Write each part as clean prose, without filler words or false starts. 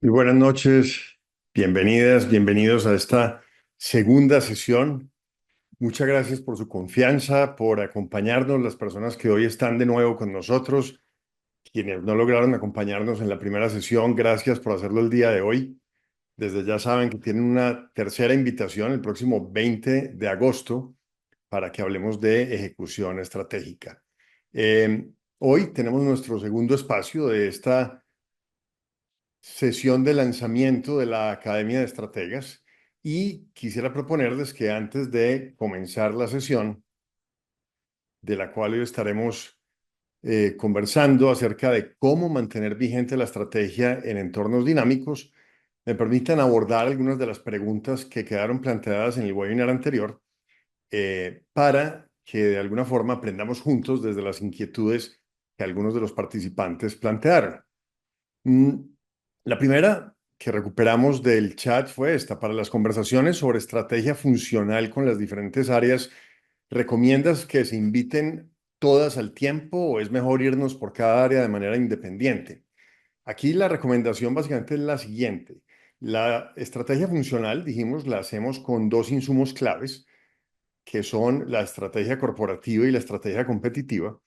Muy buenas noches, bienvenidas, bienvenidos a esta segunda sesión. Muchas gracias por su confianza, por acompañarnos, las personas que hoy están de nuevo con nosotros, quienes no lograron acompañarnos en la primera sesión, gracias por hacerlo el día de hoy. Desde ya saben que tienen una tercera invitación el próximo 20 de agosto para que hablemos de ejecución estratégica. Hoy tenemos nuestro segundo espacio de esta sesión de lanzamiento de la Academia de Estrategas y quisiera proponerles que antes de comenzar la sesión, de la cual hoy estaremos conversando acerca de cómo mantener vigente la estrategia en entornos dinámicos, me permitan abordar algunas de las preguntas que quedaron planteadas en el webinar anterior para que de alguna forma aprendamos juntos desde las inquietudes que algunos de los participantes plantearon. Mm, La primera que recuperamos del chat fue esta. Para las conversaciones sobre estrategia funcional con las diferentes áreas, ¿recomiendas que se inviten todas al tiempo o es mejor irnos por cada área de manera independiente? Aquí la recomendación básicamente es la siguiente. La estrategia funcional, dijimos, la hacemos con dos insumos claves, que son la estrategia corporativa y la estrategia competitiva.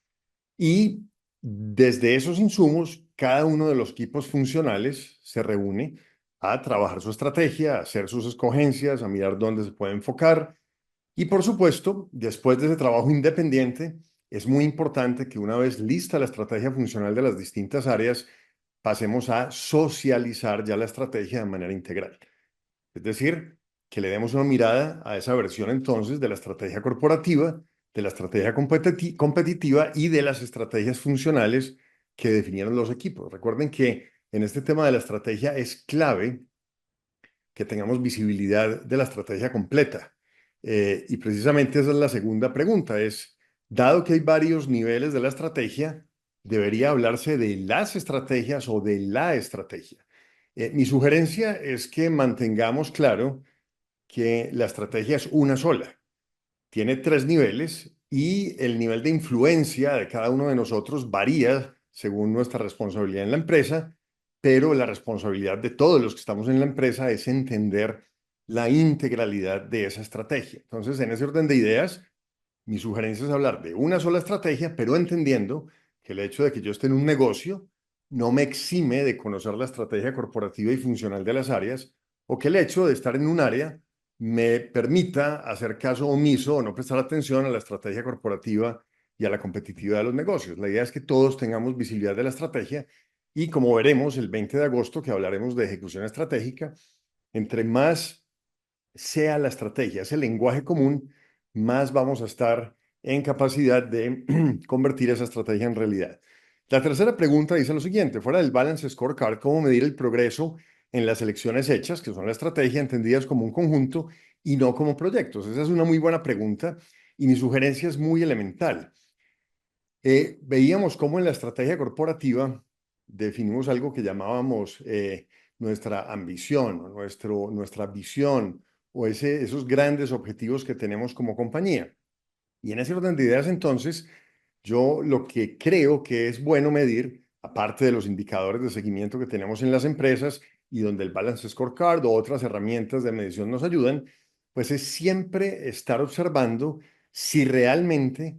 Y desde esos insumos, cada uno de los equipos funcionales se reúne a trabajar su estrategia, a hacer sus escogencias, a mirar dónde se puede enfocar. Y por supuesto, después de ese trabajo independiente, es muy importante que una vez lista la estrategia funcional de las distintas áreas, pasemos a socializar ya la estrategia de manera integral. Es decir, que le demos una mirada a esa versión entonces de la estrategia corporativa, de la estrategia competitiva y de las estrategias funcionales que definieron los equipos. Recuerden que en este tema de la estrategia es clave que tengamos visibilidad de la estrategia completa. Y precisamente esa es la segunda pregunta, es, dado que hay varios niveles de la estrategia, ¿debería hablarse de las estrategias o de la estrategia? Mi sugerencia es que mantengamos claro que la estrategia es una sola. Tiene tres niveles y el nivel de influencia de cada uno de nosotros varía según nuestra responsabilidad en la empresa, pero la responsabilidad de todos los que estamos en la empresa es entender la integralidad de esa estrategia. Entonces, en ese orden de ideas, mi sugerencia es hablar de una sola estrategia, pero entendiendo que el hecho de que yo esté en un negocio no me exime de conocer la estrategia corporativa y funcional de las áreas, o que el hecho de estar en un área me permita hacer caso omiso o no prestar atención a la estrategia corporativa y a la competitividad de los negocios. La idea es que todos tengamos visibilidad de la estrategia y como veremos el 20 de agosto que hablaremos de ejecución estratégica, entre más sea la estrategia, ese lenguaje común, más vamos a estar en capacidad de convertir esa estrategia en realidad. La tercera pregunta dice lo siguiente, fuera del Balance Scorecard, ¿cómo medir el progreso en las elecciones hechas, que son la estrategia, entendidas como un conjunto y no como proyectos? Esa es una muy buena pregunta y mi sugerencia es muy elemental. Veíamos cómo en la estrategia corporativa definimos algo que llamábamos nuestra ambición, o nuestra visión o esos grandes objetivos que tenemos como compañía. Y en ese orden de ideas, entonces, yo lo que creo que es bueno medir, aparte de los indicadores de seguimiento que tenemos en las empresas y donde el Balance Scorecard o otras herramientas de medición nos ayudan, pues es siempre estar observando si realmente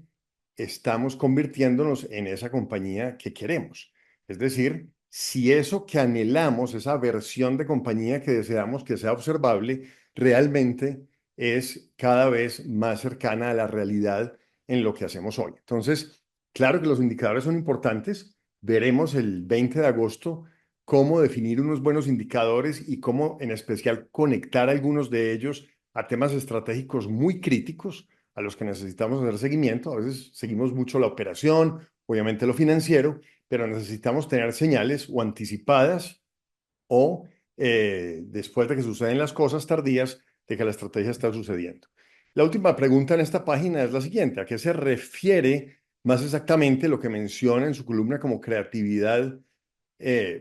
estamos convirtiéndonos en esa compañía que queremos. Es decir, si eso que anhelamos, esa versión de compañía que deseamos que sea observable, realmente es cada vez más cercana a la realidad en lo que hacemos hoy. Entonces, claro que los indicadores son importantes. Veremos el 20 de agosto cómo definir unos buenos indicadores y cómo en especial conectar algunos de ellos a temas estratégicos muy críticos a los que necesitamos hacer seguimiento. A veces seguimos mucho la operación, obviamente lo financiero, pero necesitamos tener señales o anticipadas o después de que suceden las cosas tardías de que la estrategia está sucediendo. La última pregunta en esta página es la siguiente. ¿A qué se refiere más exactamente lo que menciona en su columna como creatividad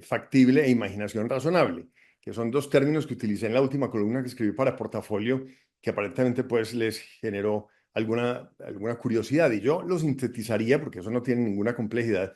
factible e imaginación razonable? Que son dos términos que utilicé en la última columna que escribí para Portafolio, que aparentemente pues les generó alguna curiosidad. Y yo lo sintetizaría, porque eso no tiene ninguna complejidad,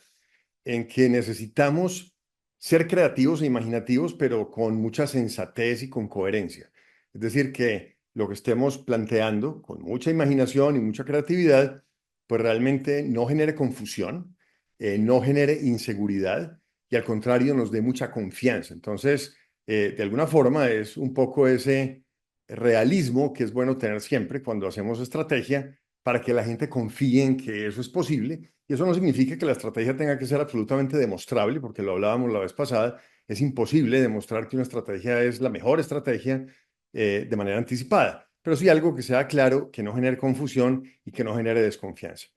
en que necesitamos ser creativos e imaginativos, pero con mucha sensatez y con coherencia. Es decir, que lo que estemos planteando con mucha imaginación y mucha creatividad, pues realmente no genere confusión, no genere inseguridad y al contrario nos dé mucha confianza. Entonces, de alguna forma es un poco ese realismo que es bueno tener siempre cuando hacemos estrategia para que la gente confíe en que eso es posible. Y eso no significa que la estrategia tenga que ser absolutamente demostrable, porque lo hablábamos la vez pasada, es imposible demostrar que una estrategia es la mejor estrategia de manera anticipada, pero sí algo que sea claro, que no genere confusión y que no genere desconfianza.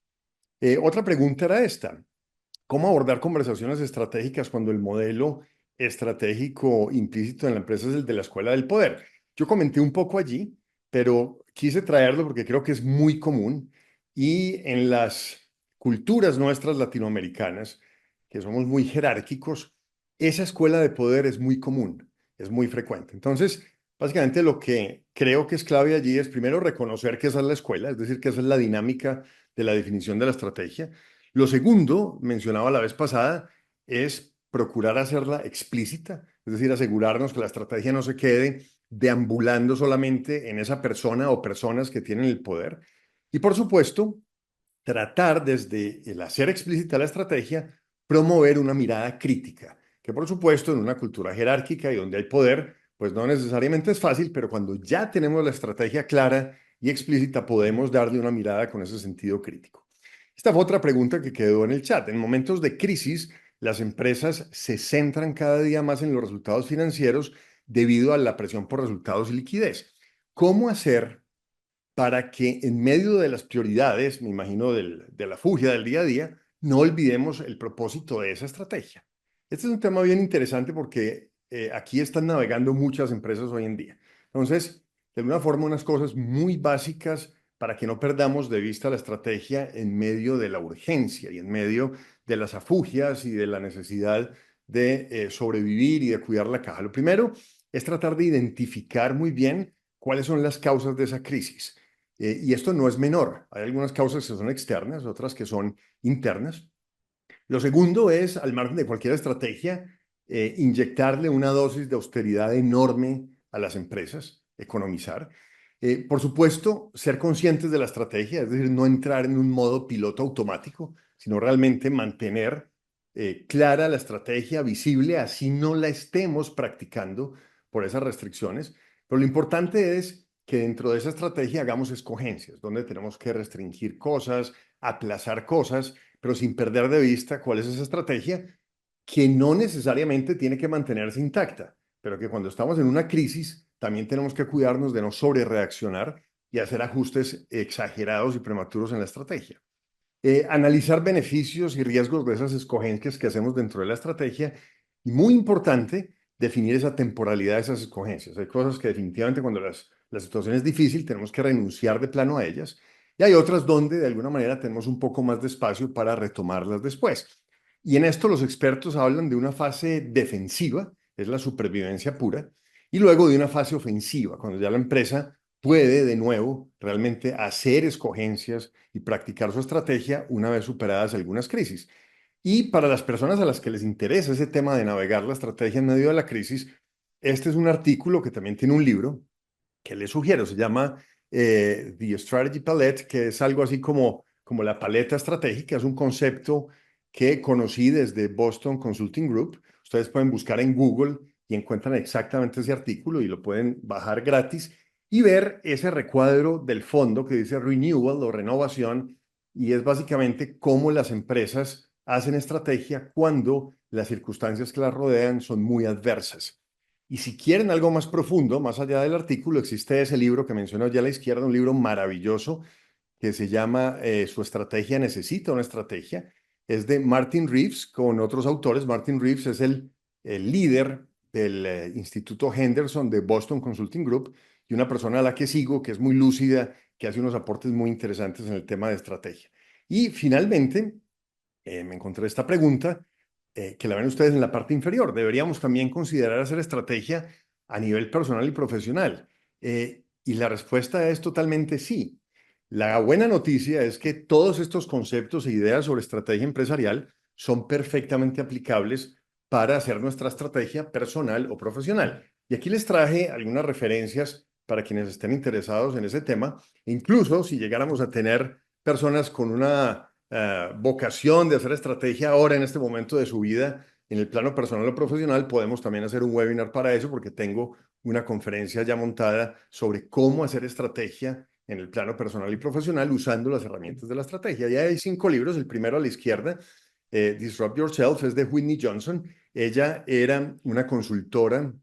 Otra pregunta era esta: ¿cómo abordar conversaciones estratégicas cuando el modelo estratégico implícito en la empresa es el de la escuela del poder? Yo comenté un poco allí, pero quise traerlo porque creo que es muy común y en las culturas nuestras latinoamericanas, que somos muy jerárquicos, esa escuela de poder es muy común, es muy frecuente. Entonces, básicamente lo que creo que es clave allí es primero reconocer que esa es la escuela, es decir, que esa es la dinámica de la definición de la estrategia. Lo segundo, mencionaba la vez pasada, es procurar hacerla explícita, es decir, asegurarnos que la estrategia no se quede deambulando solamente en esa persona o personas que tienen el poder. Y por supuesto, tratar desde el hacer explícita la estrategia, promover una mirada crítica, que por supuesto en una cultura jerárquica y donde hay poder, pues no necesariamente es fácil, pero cuando ya tenemos la estrategia clara y explícita, podemos darle una mirada con ese sentido crítico. Esta fue otra pregunta que quedó en el chat. En momentos de crisis, las empresas se centran cada día más en los resultados financieros debido a la presión por resultados y liquidez. ¿Cómo hacer para que en medio de las prioridades, me imagino, de la fugia del día a día, no olvidemos el propósito de esa estrategia? Este es un tema bien interesante porque aquí están navegando muchas empresas hoy en día. Entonces, de alguna forma, unas cosas muy básicas para que no perdamos de vista la estrategia en medio de la urgencia y en medio de las afugias y de la necesidad de sobrevivir y de cuidar la caja. Lo primero es tratar de identificar muy bien cuáles son las causas de esa crisis. Y esto no es menor. Hay algunas causas que son externas, otras que son internas. Lo segundo es, al margen de cualquier estrategia, inyectarle una dosis de austeridad enorme a las empresas, economizar. Por supuesto, ser conscientes de la estrategia, es decir, no entrar en un modo piloto automático, sino realmente mantener clara la estrategia, visible, así no la estemos practicando por esas restricciones. Pero lo importante es que dentro de esa estrategia hagamos escogencias, donde tenemos que restringir cosas, aplazar cosas, pero sin perder de vista cuál es esa estrategia que no necesariamente tiene que mantenerse intacta, pero que cuando estamos en una crisis también tenemos que cuidarnos de no sobrereaccionar y hacer ajustes exagerados y prematuros en la estrategia. Analizar beneficios y riesgos de esas escogencias que hacemos dentro de la estrategia y muy importante, definir esa temporalidad de esas escogencias. Hay cosas que definitivamente cuando la situación es difícil tenemos que renunciar de plano a ellas y hay otras donde de alguna manera tenemos un poco más de espacio para retomarlas después. Y en esto los expertos hablan de una fase defensiva, es la supervivencia pura, y luego de una fase ofensiva, cuando ya la empresa puede de nuevo realmente hacer escogencias y practicar su estrategia una vez superadas algunas crisis. Y para las personas a las que les interesa ese tema de navegar la estrategia en medio de la crisis, este es un artículo que también tiene un libro que les sugiero, se llama The Strategy Palette, que es algo así como la paleta estratégica, es un concepto que conocí desde Boston Consulting Group. Ustedes pueden buscar en Google y encuentran exactamente ese artículo y lo pueden bajar gratis y ver ese recuadro del fondo que dice renewal o renovación, y es básicamente cómo las empresas hacen estrategia cuando las circunstancias que las rodean son muy adversas. Y si quieren algo más profundo, más allá del artículo, existe ese libro que menciono allá a la izquierda, un libro maravilloso que se llama Su estrategia necesita una estrategia. Es de Martin Reeves con otros autores. Martin Reeves es el líder del Instituto Henderson de Boston Consulting Group y una persona a la que sigo que es muy lúcida, que hace unos aportes muy interesantes en el tema de estrategia. Y finalmente, me encontré esta pregunta que la ven ustedes en la parte inferior. ¿Deberíamos también considerar hacer estrategia a nivel personal y profesional? Y la respuesta es totalmente sí. La buena noticia es que todos estos conceptos e ideas sobre estrategia empresarial son perfectamente aplicables para hacer nuestra estrategia personal o profesional. Y aquí les traje algunas referencias para quienes estén interesados en ese tema. Incluso si llegáramos a tener personas con una vocación de hacer estrategia ahora en este momento de su vida, en el plano personal o profesional, podemos también hacer un webinar para eso, porque tengo una conferencia ya montada sobre cómo hacer estrategia en el plano personal y profesional usando las herramientas de la estrategia. Ya hay 5 libros, el primero a la izquierda, Disrupt Yourself, es de Whitney Johnson. Ella era una consultora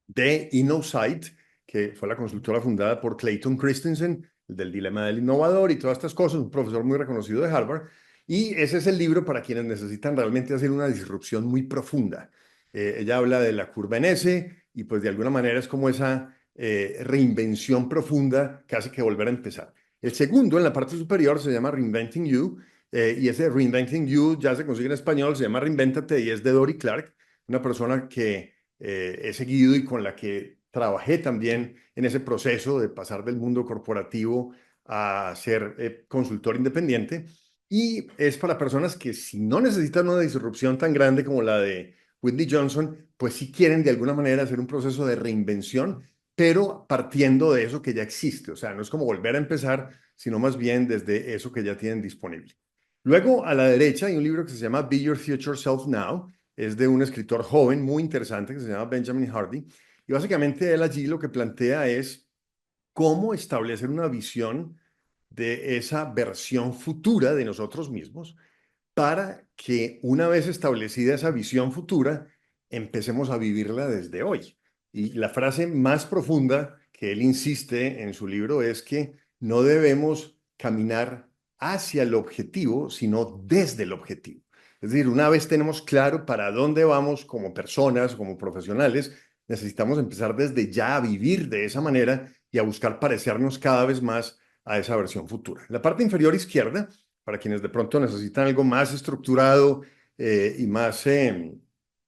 de InnoSight, que fue la consultora fundada por Clayton Christensen, el del dilema del innovador y todas estas cosas, un profesor muy reconocido de Harvard. Y ese es el libro para quienes necesitan realmente hacer una disrupción muy profunda. Ella habla de la curva en S y pues de alguna manera es como esa reinvención profunda, casi que volver a empezar. El segundo, en la parte superior, se llama Reinventing You, y ese Reinventing You ya se consigue en español, se llama Reinvéntate y es de Dory Clark, una persona que he seguido y con la que trabajé también en ese proceso de pasar del mundo corporativo a ser consultor independiente. Y es para personas que si no necesitan una disrupción tan grande como la de Whitney Johnson, pues sí quieren de alguna manera hacer un proceso de reinvención, pero partiendo de eso que ya existe. O sea, no es como volver a empezar, sino más bien desde eso que ya tienen disponible. Luego, a la derecha hay un libro que se llama Be Your Future Self Now. Es de un escritor joven muy interesante que se llama Benjamin Hardy. Y básicamente él allí lo que plantea es cómo establecer una visión de esa versión futura de nosotros mismos para que una vez establecida esa visión futura, empecemos a vivirla desde hoy. Y la frase más profunda que él insiste en su libro es que no debemos caminar hacia el objetivo, sino desde el objetivo. Es decir, una vez tenemos claro para dónde vamos como personas, como profesionales, necesitamos empezar desde ya a vivir de esa manera y a buscar parecernos cada vez más a esa versión futura. En la parte inferior izquierda, para quienes de pronto necesitan algo más estructurado y más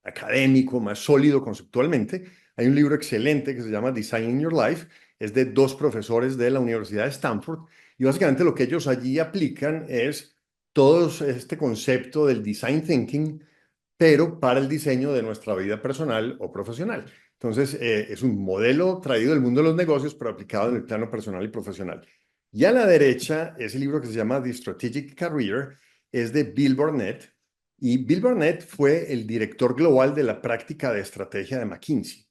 académico, más sólido conceptualmente, hay un libro excelente que se llama Designing Your Life. Es de 2 profesores de la Universidad de Stanford y básicamente lo que ellos allí aplican es todo este concepto del design thinking, pero para el diseño de nuestra vida personal o profesional. Entonces, es un modelo traído del mundo de los negocios, pero aplicado en el plano personal y profesional. Y a la derecha, ese libro que se llama The Strategic Career, es de Bill Burnett. Y Bill Burnett fue el director global de la práctica de estrategia de McKinsey.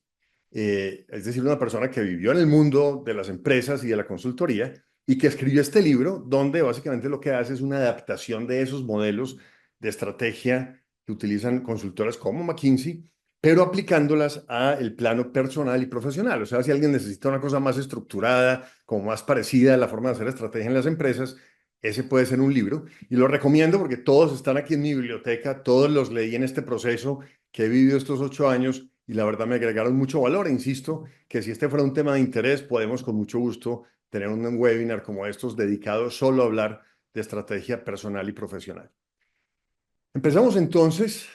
Es decir, una persona que vivió en el mundo de las empresas y de la consultoría y que escribió este libro donde básicamente lo que hace es una adaptación de esos modelos de estrategia que utilizan consultoras como McKinsey, pero aplicándolas al plano personal y profesional. O sea, si alguien necesita una cosa más estructurada, como más parecida a la forma de hacer estrategia en las empresas, ese puede ser un libro. Y lo recomiendo porque todos están aquí en mi biblioteca, todos los leí en este proceso que he vivido estos 8 años y la verdad me agregaron mucho valor. E insisto que si este fuera un tema de interés, podemos con mucho gusto tener un webinar como estos dedicados solo a hablar de estrategia personal y profesional. Empezamos entonces,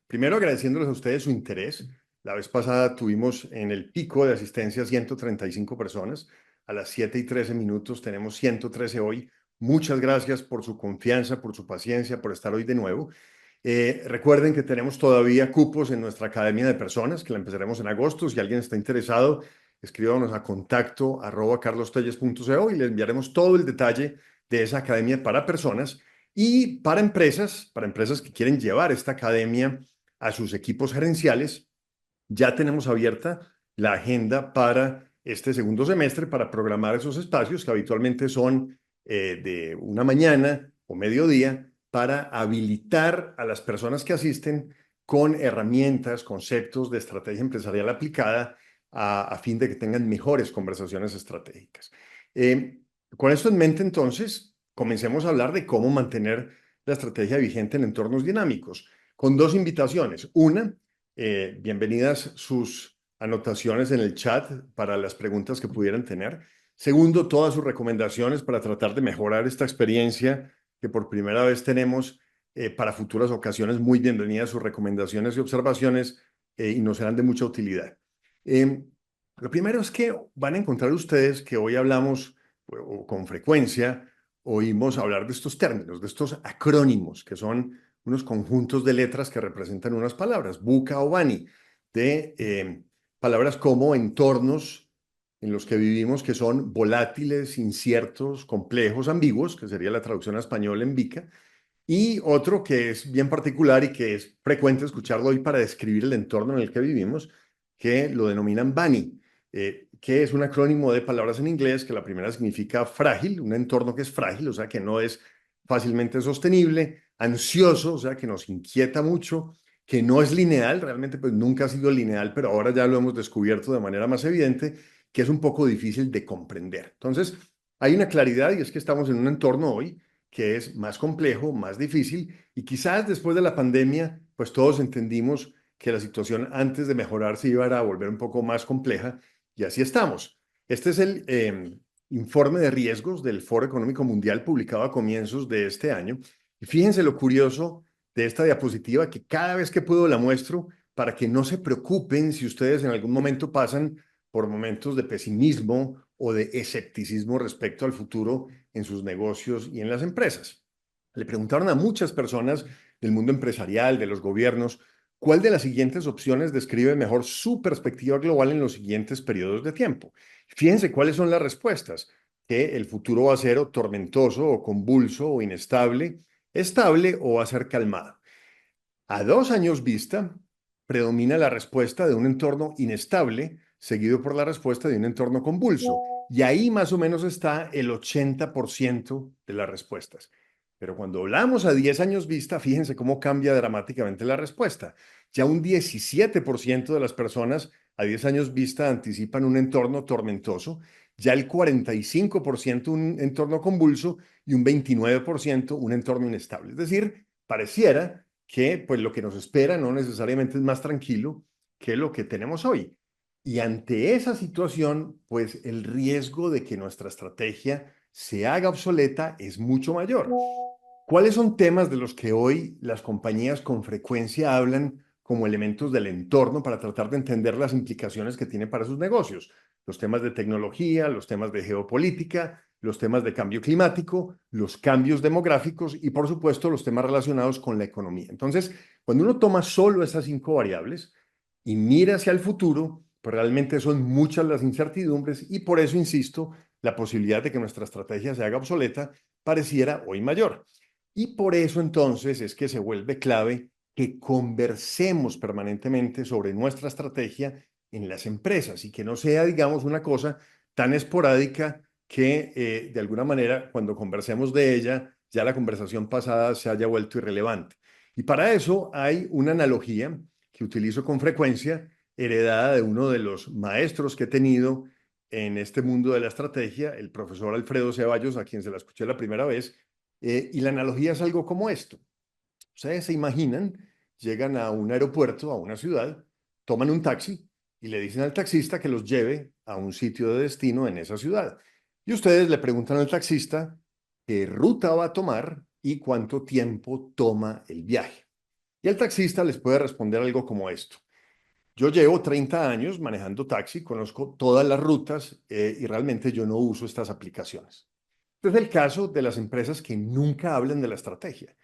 primero agradeciéndoles a ustedes su interés. La vez pasada tuvimos en el pico de asistencia 135 personas. A las 7:13 tenemos 113 hoy. Muchas gracias por su confianza, por su paciencia, por estar hoy de nuevo. Recuerden que tenemos todavía cupos en nuestra academia de personas, que la empezaremos en agosto. Si alguien está interesado, escríbanos a contacto@carlostelles.co y le enviaremos todo el detalle de esa academia para personas. Y para empresas que quieren llevar esta academia a sus equipos gerenciales, ya tenemos abierta la agenda para este segundo semestre para programar esos espacios que habitualmente son de una mañana o mediodía para habilitar a las personas que asisten con herramientas, conceptos de estrategia empresarial aplicada a fin de que tengan mejores conversaciones estratégicas. Eh, con esto en mente, entonces, comencemos a hablar de cómo mantener la estrategia vigente en entornos dinámicos, con 2 invitaciones. Una, bienvenidas sus anotaciones en el chat para las preguntas que pudieran tener. Segundo, todas sus recomendaciones para tratar de mejorar esta experiencia que por primera vez tenemos para futuras ocasiones. Muy bienvenidas sus recomendaciones y observaciones y nos serán de mucha utilidad. Lo primero es que van a encontrar ustedes que hoy hablamos o con frecuencia oímos hablar de estos términos, de estos acrónimos que son unos conjuntos de letras que representan unas palabras, buca o bani, de palabras como entornos en los que vivimos que son volátiles, inciertos, complejos, ambiguos, que sería la traducción a español en VICA, y otro que es bien particular y que es frecuente escucharlo hoy para describir el entorno en el que vivimos, que lo denominan BANI, que es un acrónimo de palabras en inglés, que la primera significa frágil, un entorno que es frágil, o sea, que no es fácilmente sostenible, ansioso, o sea, que nos inquieta mucho, que no es lineal, realmente pues nunca ha sido lineal, pero ahora ya lo hemos descubierto de manera más evidente, que es un poco difícil de comprender. Entonces, hay una claridad y es que estamos en un entorno hoy que es más complejo, más difícil, y quizás después de la pandemia, pues todos entendimos que la situación antes de mejorar se iba a volver un poco más compleja, y así estamos. Este es el informe de riesgos del Foro Económico Mundial publicado a comienzos de este año, y fíjense lo curioso de esta diapositiva, que cada vez que puedo la muestro para que no se preocupen si ustedes en algún momento pasan por momentos de pesimismo o de escepticismo respecto al futuro en sus negocios y en las empresas. Le preguntaron a muchas personas del mundo empresarial, de los gobiernos, ¿cuál de las siguientes opciones describe mejor su perspectiva global en los siguientes periodos de tiempo? Fíjense cuáles son las respuestas, que el futuro va a ser o tormentoso o convulso o inestable, estable o va a ser calmado. A 2 años vista, predomina la respuesta de un entorno inestable, seguido por la respuesta de un entorno convulso. Y ahí más o menos está el 80% de las respuestas. Pero cuando hablamos a 10 años vista, fíjense cómo cambia dramáticamente la respuesta. Ya un 17% de las personas a 10 años vista anticipan un entorno tormentoso, ya el 45% un entorno convulso y un 29% un entorno inestable. Es decir, pareciera que pues lo que nos espera no necesariamente es más tranquilo que lo que tenemos hoy. Y ante esa situación, pues el riesgo de que nuestra estrategia se haga obsoleta es mucho mayor. ¿Cuáles son temas de los que hoy las compañías con frecuencia hablan como elementos del entorno para tratar de entender las implicaciones que tiene para sus negocios? Los temas de tecnología, los temas de geopolítica, los temas de cambio climático, los cambios demográficos y, por supuesto, los temas relacionados con la economía. Entonces, cuando uno toma solo esas 5 variables y mira hacia el futuro, pues realmente son muchas las incertidumbres y por eso, insisto, la posibilidad de que nuestra estrategia se haga obsoleta pareciera hoy mayor. Y por eso entonces es que se vuelve clave que conversemos permanentemente sobre nuestra estrategia en las empresas y que no sea, digamos, una cosa tan esporádica que de alguna manera cuando conversemos de ella, ya la conversación pasada se haya vuelto irrelevante. Y para eso hay una analogía que utilizo con frecuencia, heredada de uno de los maestros que he tenido en este mundo de la estrategia, el profesor Alfredo Ceballos, a quien se la escuché la primera vez, y la analogía es algo como esto. Ustedes se imaginan, llegan a un aeropuerto, a una ciudad, toman un taxi y le dicen al taxista que los lleve a un sitio de destino en esa ciudad. Y ustedes le preguntan al taxista qué ruta va a tomar y cuánto tiempo toma el viaje. Y el taxista les puede responder algo como esto. Yo llevo 30 años manejando taxi, conozco todas las rutas y realmente yo no uso estas aplicaciones. Este es el caso de las empresas que nunca hablan de la estrategia.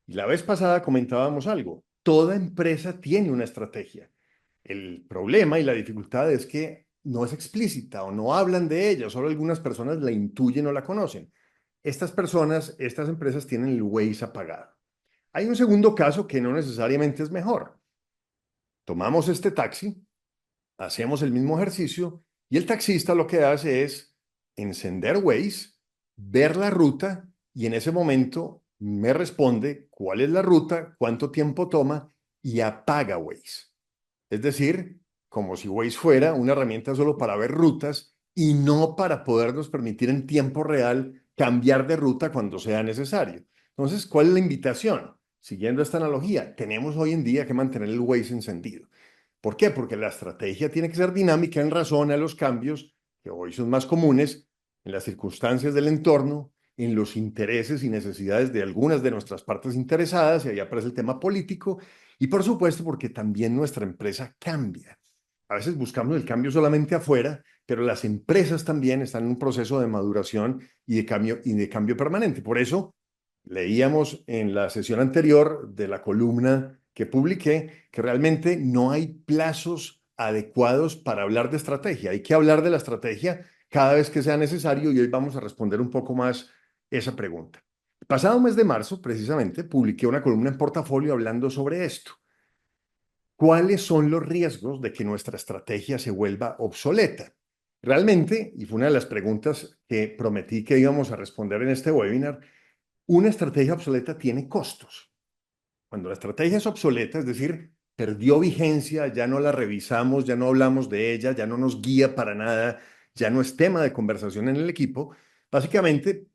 Y la vez pasada comentábamos algo. Toda empresa tiene una estrategia. El problema y la dificultad es que no es explícita o no hablan de ella, solo algunas personas la intuyen o la conocen. Estas personas, estas empresas tienen el Waze apagado. Hay un segundo caso que no necesariamente es mejor. Tomamos este taxi, hacemos el mismo ejercicio y el taxista lo que hace es encender Waze, ver la ruta y en ese momento me responde cuál es la ruta, cuánto tiempo toma y apaga Waze. Es decir, como si Waze fuera una herramienta solo para ver rutas y no para podernos permitir en tiempo real cambiar de ruta cuando sea necesario. Entonces, ¿cuál es la invitación? Siguiendo esta analogía, tenemos hoy en día que mantener el Waze encendido. ¿Por qué? Porque la estrategia tiene que ser dinámica en razón a los cambios que hoy son más comunes en las circunstancias del entorno, en los intereses y necesidades de algunas de nuestras partes interesadas, y ahí aparece el tema político, y por supuesto porque también nuestra empresa cambia. A veces buscamos el cambio solamente afuera, pero las empresas también están en un proceso de maduración y de cambio permanente. Por eso Leíamos en la sesión anterior de la columna que publiqué que realmente no hay plazos adecuados para hablar de estrategia. Hay que hablar de la estrategia cada vez que sea necesario y hoy vamos a responder un poco más esa pregunta. El pasado mes de marzo, precisamente, publiqué una columna en Portafolio hablando sobre esto. ¿Cuáles son los riesgos de que nuestra estrategia se vuelva obsoleta? Realmente, y fue una de las preguntas que prometí que íbamos a responder en este webinar, una estrategia obsoleta tiene costos. Cuando la estrategia es obsoleta, es decir, perdió vigencia, ya no la revisamos, ya no hablamos de ella, ya no nos guía para nada, ya no es tema de conversación en el equipo, básicamente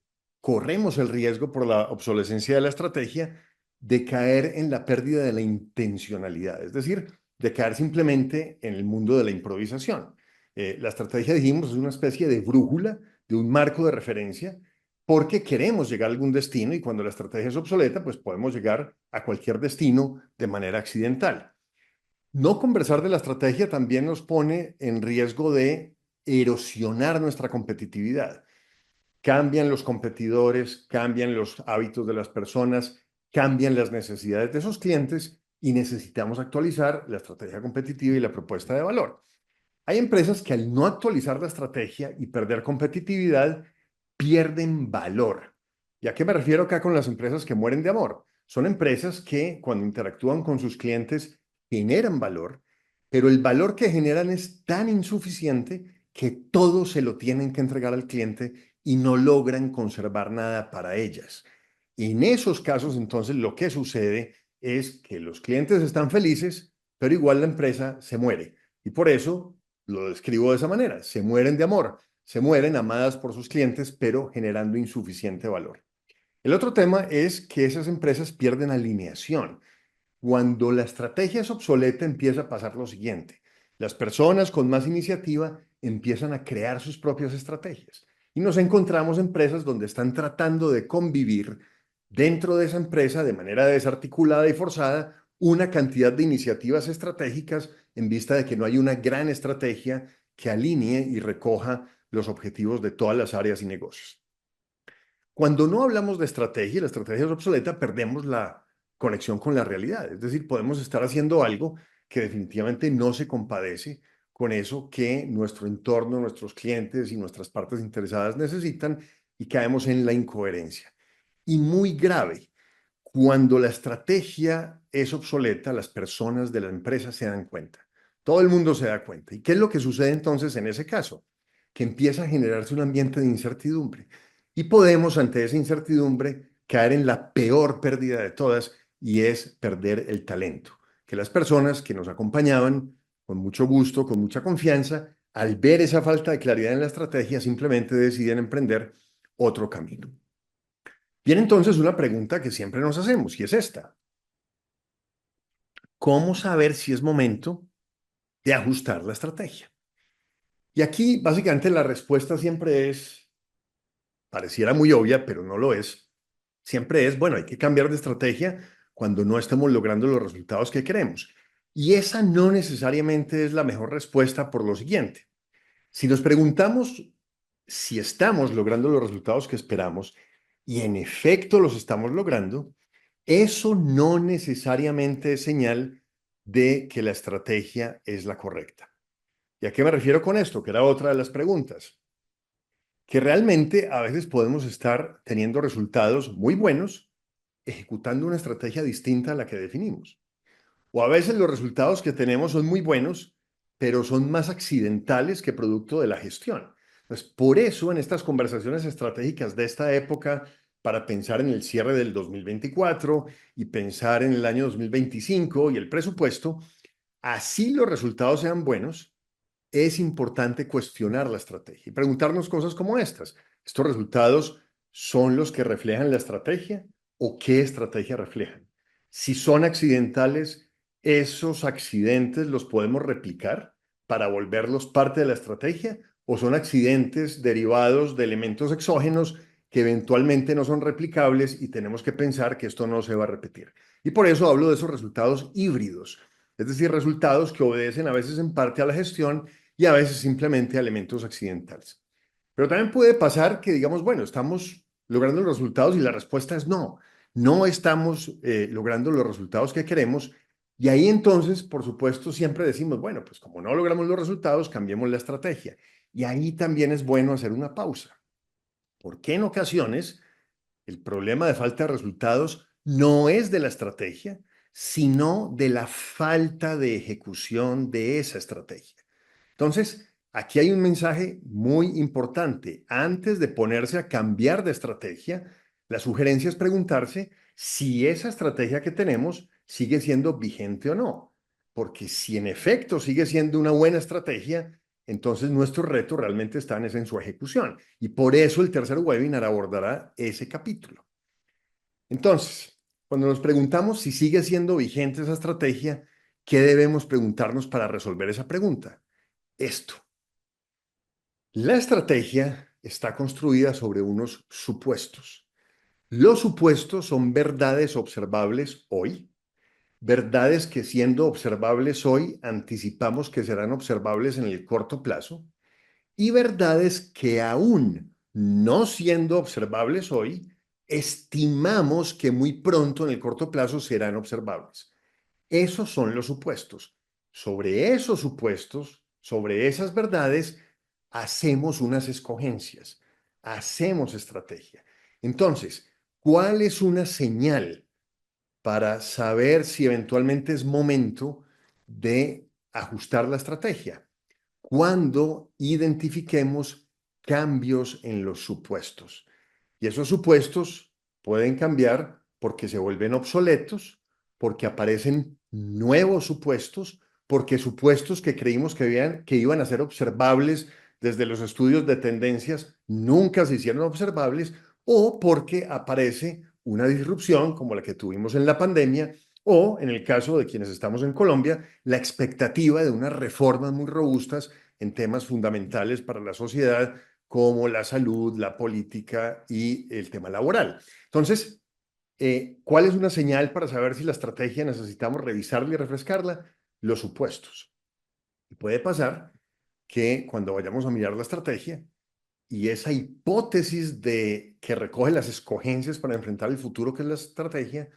corremos el riesgo por la obsolescencia de la estrategia de caer en la pérdida de la intencionalidad, es decir, de caer simplemente en el mundo de la improvisación. La estrategia, dijimos, es una especie de brújula, de un marco de referencia porque queremos llegar a algún destino y cuando la estrategia es obsoleta, pues podemos llegar a cualquier destino de manera accidental. No conversar de la estrategia también nos pone en riesgo de erosionar nuestra competitividad. Cambian los competidores, cambian los hábitos de las personas, cambian las necesidades de esos clientes y necesitamos actualizar la estrategia competitiva y la propuesta de valor. Hay empresas que al no actualizar la estrategia y perder competitividad, pierden valor. ¿Y a qué me refiero acá con las empresas que mueren de amor? Son empresas que cuando interactúan con sus clientes generan valor, pero el valor que generan es tan insuficiente que todo se lo tienen que entregar al cliente y no logran conservar nada para ellas. En esos casos, entonces, lo que sucede es que los clientes están felices, pero igual la empresa se muere. Y por eso lo describo de esa manera, se mueren de amor, se mueren amadas por sus clientes, pero generando insuficiente valor. El otro tema es que esas empresas pierden alineación. Cuando la estrategia es obsoleta, empieza a pasar lo siguiente. Las personas con más iniciativa empiezan a crear sus propias estrategias. Y nos encontramos empresas donde están tratando de convivir dentro de esa empresa de manera desarticulada y forzada una cantidad de iniciativas estratégicas en vista de que no hay una gran estrategia que alinee y recoja los objetivos de todas las áreas y negocios. Cuando no hablamos de estrategia y la estrategia es obsoleta, perdemos la conexión con la realidad. Es decir, podemos estar haciendo algo que definitivamente no se compadece con eso que nuestro entorno, nuestros clientes y nuestras partes interesadas necesitan y caemos en la incoherencia. Y muy grave, cuando la estrategia es obsoleta, las personas de la empresa se dan cuenta. Todo el mundo se da cuenta. ¿Y qué es lo que sucede entonces en ese caso? Que empieza a generarse un ambiente de incertidumbre. Y podemos, ante esa incertidumbre, caer en la peor pérdida de todas y es perder el talento. Que las personas que nos acompañaban con mucho gusto, con mucha confianza, al ver esa falta de claridad en la estrategia, simplemente deciden emprender otro camino. Viene entonces una pregunta que siempre nos hacemos y es esta. ¿Cómo saber si es momento de ajustar la estrategia? Y aquí básicamente la respuesta siempre es, pareciera muy obvia, pero no lo es. Siempre es, bueno, hay que cambiar de estrategia cuando no estemos logrando los resultados que queremos. Y esa no necesariamente es la mejor respuesta por lo siguiente. Si nos preguntamos si estamos logrando los resultados que esperamos y en efecto los estamos logrando, eso no necesariamente es señal de que la estrategia es la correcta. ¿Y a qué me refiero con esto? Que era otra de las preguntas. Que realmente a veces podemos estar teniendo resultados muy buenos ejecutando una estrategia distinta a la que definimos. O a veces los resultados que tenemos son muy buenos, pero son más accidentales que producto de la gestión. Entonces, por eso en estas conversaciones estratégicas de esta época, para pensar en el cierre del 2024 y pensar en el año 2025 y el presupuesto, así los resultados sean buenos, es importante cuestionar la estrategia y preguntarnos cosas como estas. ¿Estos resultados son los que reflejan la estrategia o qué estrategia reflejan? Si son accidentales, ¿esos accidentes los podemos replicar para volverlos parte de la estrategia o son accidentes derivados de elementos exógenos que eventualmente no son replicables y tenemos que pensar que esto no se va a repetir? Y por eso hablo de esos resultados híbridos, es decir, resultados que obedecen a veces en parte a la gestión y a veces simplemente a elementos accidentales. Pero también puede pasar que digamos, bueno, estamos logrando los resultados? Y la respuesta es no, no estamos logrando los resultados que queremos. Y ahí entonces, por supuesto, siempre decimos, bueno, pues como no logramos los resultados, cambiemos la estrategia. Y ahí también es bueno hacer una pausa, porque en ocasiones el problema de falta de resultados no es de la estrategia, sino de la falta de ejecución de esa estrategia. Entonces, aquí hay un mensaje muy importante. Antes de ponerse a cambiar de estrategia, la sugerencia es preguntarse si esa estrategia que tenemos sigue siendo vigente o no. Porque si en efecto sigue siendo una buena estrategia, entonces nuestro reto realmente está en su ejecución. Y por eso el tercer webinar abordará ese capítulo. Entonces, cuando nos preguntamos si sigue siendo vigente esa estrategia, ¿qué debemos preguntarnos para resolver esa pregunta? Esto. La estrategia está construida sobre unos supuestos. Los supuestos son verdades observables hoy, verdades que siendo observables hoy anticipamos que serán observables en el corto plazo y verdades que aún no siendo observables hoy, estimamos que muy pronto en el corto plazo serán observables. Esos son los supuestos. Sobre esos supuestos, sobre esas verdades, hacemos unas escogencias, hacemos estrategia. Entonces, ¿cuál es una señal para saber si eventualmente es momento de ajustar la estrategia? Cuando identifiquemos cambios en los supuestos. Y esos supuestos pueden cambiar porque se vuelven obsoletos, porque aparecen nuevos supuestos, porque supuestos que creímos que iban a ser observables desde los estudios de tendencias nunca se hicieron observables, o porque aparece una disrupción como la que tuvimos en la pandemia, o en el caso de quienes estamos en Colombia, la expectativa de unas reformas muy robustas en temas fundamentales para la sociedad como la salud, la política y el tema laboral. Entonces, ¿cuál es una señal para saber si la estrategia necesitamos revisarla y refrescarla? Los supuestos. Y puede pasar que cuando vayamos a mirar la estrategia y esa hipótesis de que recoge las escogencias para enfrentar el futuro, que es la estrategia,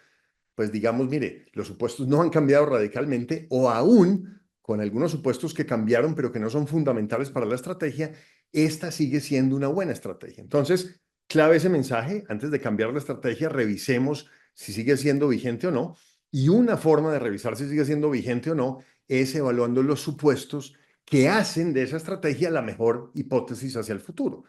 pues digamos, mire, los supuestos no han cambiado radicalmente o aún con algunos supuestos que cambiaron pero que no son fundamentales para la estrategia, esta sigue siendo una buena estrategia. Entonces, clave ese mensaje, antes de cambiar la estrategia, revisemos si sigue siendo vigente o no. Y una forma de revisar si sigue siendo vigente o no es evaluando los supuestos que hacen de esa estrategia la mejor hipótesis hacia el futuro.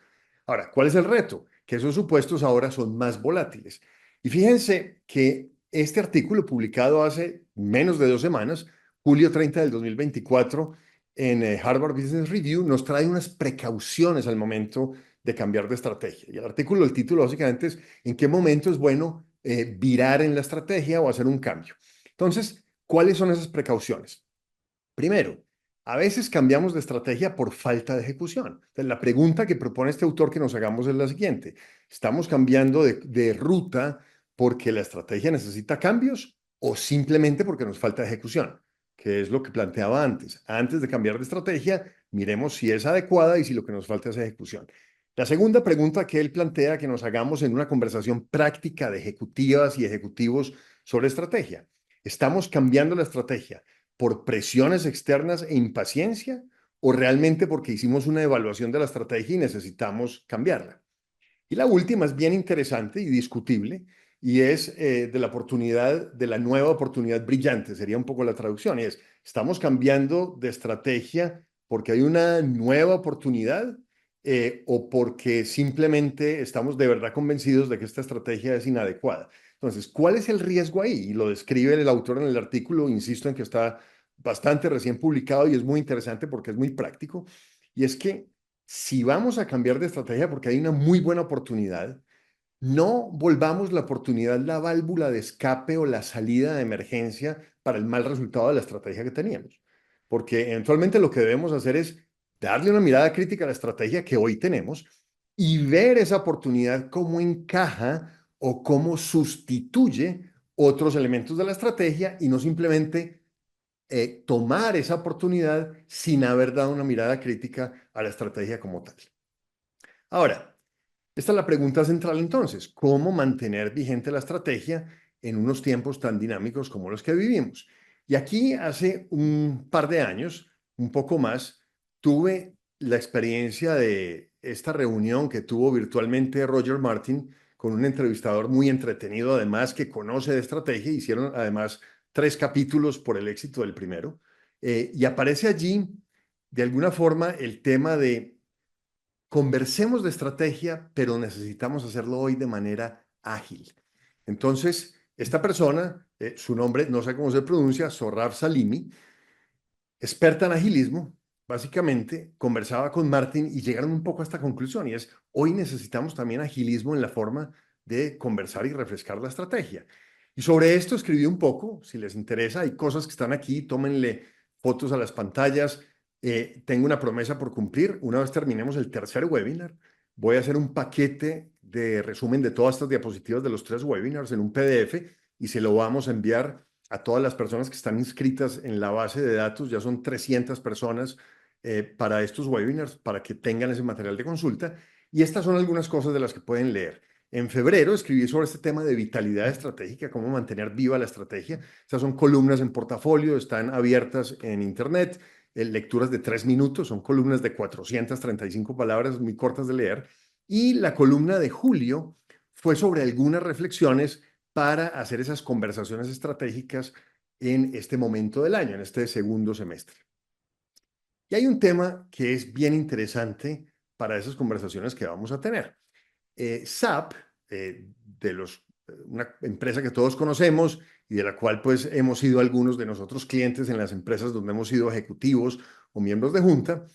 Ahora, ¿cuál es el reto? Que esos supuestos ahora son más volátiles. Y fíjense que este artículo publicado hace menos de 2 semanas, julio 30 del 2024, en Harvard Business Review, nos trae unas precauciones al momento de cambiar de estrategia. Y el artículo, el título básicamente es ¿en qué momento es bueno virar en la estrategia o hacer un cambio? Entonces, ¿cuáles son esas precauciones? Primero, a veces cambiamos de estrategia por falta de ejecución. Entonces, la pregunta que propone este autor que nos hagamos es la siguiente. ¿Estamos cambiando de ruta porque la estrategia necesita cambios o simplemente porque nos falta ejecución? Que es lo que planteaba antes. Antes de cambiar de estrategia, miremos si es adecuada y si lo que nos falta es ejecución. La segunda pregunta que él plantea que nos hagamos en una conversación práctica de ejecutivas y ejecutivos sobre estrategia. ¿Estamos cambiando la estrategia por presiones externas e impaciencia o realmente porque hicimos una evaluación de la estrategia y necesitamos cambiarla? Y la última es bien interesante y discutible y es de la oportunidad, de la nueva oportunidad brillante, sería un poco la traducción, y es, ¿estamos cambiando de estrategia porque hay una nueva oportunidad o porque simplemente estamos de verdad convencidos de que esta estrategia es inadecuada? Entonces, ¿cuál es el riesgo ahí? Y lo describe el autor en el artículo, insisto en que está bastante recién publicado y es muy interesante porque es muy práctico, y es que si vamos a cambiar de estrategia porque hay una muy buena oportunidad, no volvamos la oportunidad la válvula de escape o la salida de emergencia para el mal resultado de la estrategia que teníamos. Porque eventualmente lo que debemos hacer es darle una mirada crítica a la estrategia que hoy tenemos y ver esa oportunidad cómo encaja o cómo sustituye otros elementos de la estrategia y no simplemente tomar esa oportunidad sin haber dado una mirada crítica a la estrategia como tal. Ahora, Esta es la pregunta central entonces, ¿cómo mantener vigente la estrategia en unos tiempos tan dinámicos como los que vivimos? Y aquí hace un par de años, un poco más, tuve la experiencia de esta reunión que tuvo virtualmente Roger Martin con un entrevistador muy entretenido, además que conoce de estrategia. Hicieron además 3 capítulos por el éxito del primero. Y aparece allí, de alguna forma, el tema de conversemos de estrategia, pero necesitamos hacerlo hoy de manera ágil. Entonces, esta persona, su nombre no sé cómo se pronuncia, Sohrab Salimi, experta en agilismo, básicamente conversaba con Martin y llegaron un poco a esta conclusión, y es, hoy necesitamos también agilismo en la forma de conversar y refrescar la estrategia. Y sobre esto escribí un poco, si les interesa, hay cosas que están aquí, tómenle fotos a las pantallas. Tengo una promesa por cumplir, una vez terminemos el tercer webinar, voy a hacer un paquete de resumen de todas estas diapositivas de los 3 webinars en un PDF y se lo vamos a enviar a todas las personas que están inscritas en la base de datos. Ya son 300 personas para estos webinars, para que tengan ese material de consulta. Y estas son algunas cosas de las que pueden leer. En febrero escribí sobre este tema de vitalidad estratégica, cómo mantener viva la estrategia. Estas son columnas en portafolio, están abiertas en Internet, lecturas de 3 minutos, son columnas de 435 palabras, muy cortas de leer. Y la columna de julio fue sobre algunas reflexiones para hacer esas conversaciones estratégicas en este momento del año, en este segundo semestre. Y hay un tema que es bien interesante para esas conversaciones que vamos a tener. SAP, una empresa que todos conocemos y de la cual pues hemos sido algunos de nosotros clientes en las empresas donde hemos sido ejecutivos o miembros de junta,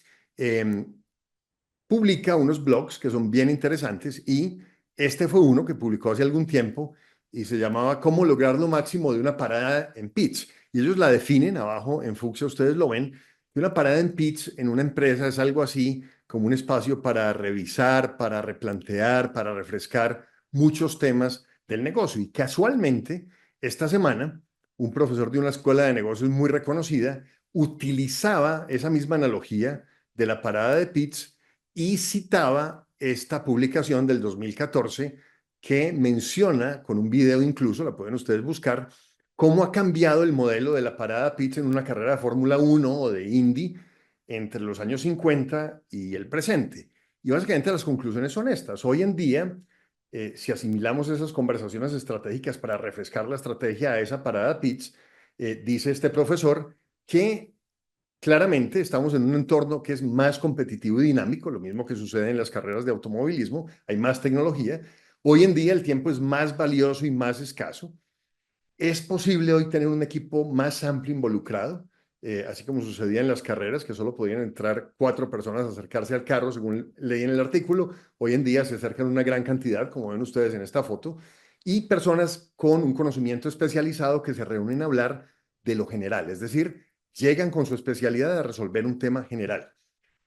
publica unos blogs que son bien interesantes, y este fue uno que publicó hace algún tiempo y se llamaba ¿Cómo lograr lo máximo de una parada en pitch? Y ellos la definen abajo en fucsia, ustedes lo ven, que una parada en pitch en una empresa es algo así como un espacio para revisar, para replantear, para refrescar muchos temas del negocio. Y casualmente, esta semana, un profesor de una escuela de negocios muy reconocida utilizaba esa misma analogía de la parada de pitch y citaba esta publicación del 2014 que menciona, con un video incluso, la pueden ustedes buscar, cómo ha cambiado el modelo de la parada pitch en una carrera de Fórmula 1 o de Indy entre los años 50 y el presente. Y básicamente las conclusiones son estas. Hoy en día, si asimilamos esas conversaciones estratégicas para refrescar la estrategia a esa parada pitch, dice este profesor que claramente estamos en un entorno que es más competitivo y dinámico, lo mismo que sucede en las carreras de automovilismo, hay más tecnología. Hoy en día el tiempo es más valioso y más escaso. Es posible hoy tener un equipo más amplio involucrado, así como sucedía en las carreras, que solo podían entrar 4 personas a acercarse al carro, según leí en el artículo. Hoy en día se acercan una gran cantidad, como ven ustedes en esta foto, y personas con un conocimiento especializado que se reúnen a hablar de lo general, es decir, llegan con su especialidad a resolver un tema general.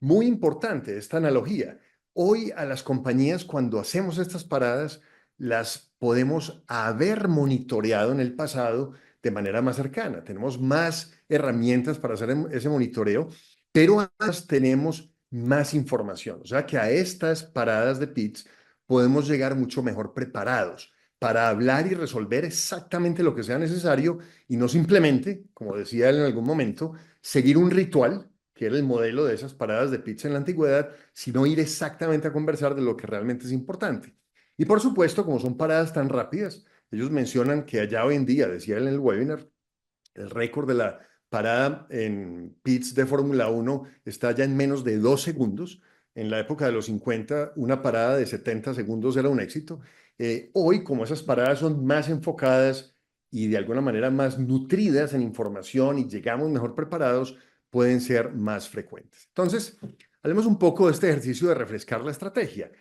Muy importante esta analogía. Hoy a las compañías, cuando hacemos estas paradas, las podemos haber monitoreado en el pasado de manera más cercana. Tenemos más herramientas para hacer ese monitoreo, pero además tenemos más información. O sea que a estas paradas de pits podemos llegar mucho mejor preparados para hablar y resolver exactamente lo que sea necesario, y no simplemente, como decía él en algún momento, seguir un ritual, que era el modelo de esas paradas de pizza en la antigüedad, sino ir exactamente a conversar de lo que realmente es importante. Y por supuesto, como son paradas tan rápidas, ellos mencionan que allá hoy en día, decía él en el webinar, el récord de la parada en pits de Fórmula 1 está ya en menos de 2 segundos. En la época de los 50, una parada de 70 segundos era un éxito. Hoy, como esas paradas son más enfocadas y de alguna manera más nutridas en información y llegamos mejor preparados, pueden ser más frecuentes. Entonces, hablemos un poco de este ejercicio de refrescar la estrategia.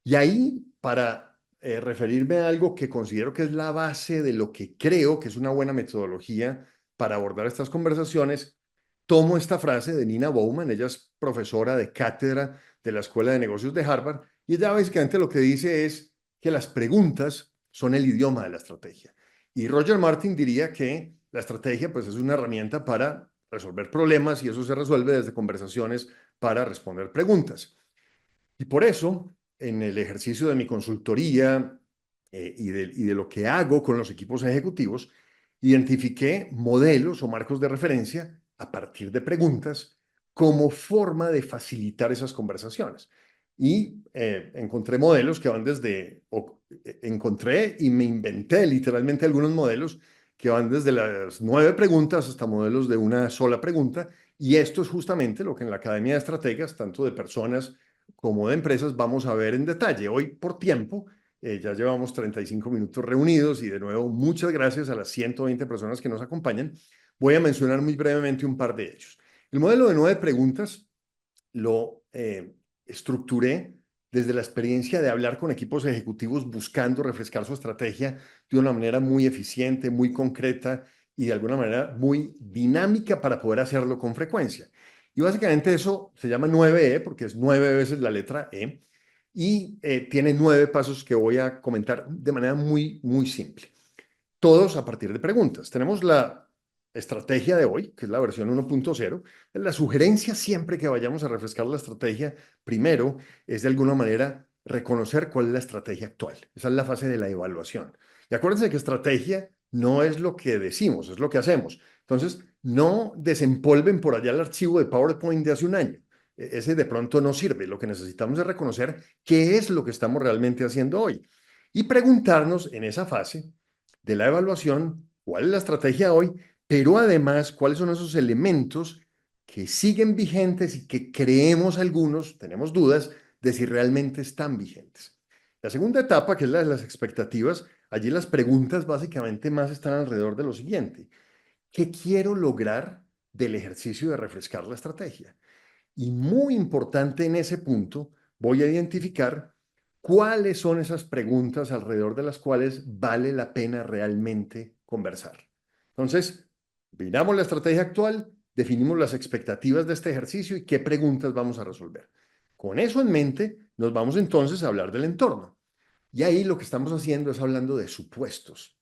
Y ahí, para referirme a algo que considero que es la base de lo que creo que es una buena metodología para abordar estas conversaciones, tomo esta frase de Nina Bowman. Ella es profesora de cátedra de la Escuela de Negocios de Harvard, y ella básicamente lo que dice es que las preguntas son el idioma de la estrategia. Y Roger Martin diría que la estrategia pues es una herramienta para resolver problemas, y eso se resuelve desde conversaciones para responder preguntas. Y por eso en el ejercicio de mi consultoría y de lo que hago con los equipos ejecutivos, identifiqué modelos o marcos de referencia a partir de preguntas como forma de facilitar esas conversaciones. Y encontré modelos que van encontré y me inventé literalmente algunos modelos que van desde las 9 preguntas hasta modelos de una sola pregunta. Y esto es justamente lo que en la Academia de Estrategas, tanto de personas como de empresas, vamos a ver en detalle. Hoy, por tiempo, ya llevamos 35 minutos reunidos y de nuevo, muchas gracias a las 120 personas que nos acompañan. Voy a mencionar muy brevemente un par de ellos. El modelo de 9 preguntas lo estructuré desde la experiencia de hablar con equipos ejecutivos buscando refrescar su estrategia de una manera muy eficiente, muy concreta y de alguna manera muy dinámica para poder hacerlo con frecuencia. Y básicamente eso se llama 9E porque es 9 veces la letra E y tiene 9 pasos que voy a comentar de manera muy, muy simple. Todos a partir de preguntas. Tenemos la estrategia de hoy, que es la versión 1.0. La sugerencia siempre que vayamos a refrescar la estrategia, primero, es de alguna manera reconocer cuál es la estrategia actual. Esa es la fase de la evaluación. Y acuérdense que estrategia no es lo que decimos, es lo que hacemos. Entonces, no desempolven por allá el archivo de PowerPoint de hace un año. Ese de pronto no sirve. Lo que necesitamos es reconocer qué es lo que estamos realmente haciendo hoy. Y preguntarnos en esa fase de la evaluación, cuál es la estrategia hoy, pero además cuáles son esos elementos que siguen vigentes y que creemos algunos, tenemos dudas de si realmente están vigentes. La segunda etapa, que es la de las expectativas, allí las preguntas básicamente más están alrededor de lo siguiente. ¿Qué quiero lograr del ejercicio de refrescar la estrategia? Y muy importante en ese punto, voy a identificar cuáles son esas preguntas alrededor de las cuales vale la pena realmente conversar. Entonces, miramos la estrategia actual, definimos las expectativas de este ejercicio y qué preguntas vamos a resolver. Con eso en mente, nos vamos entonces a hablar del entorno. Y ahí lo que estamos haciendo es hablando de supuestos,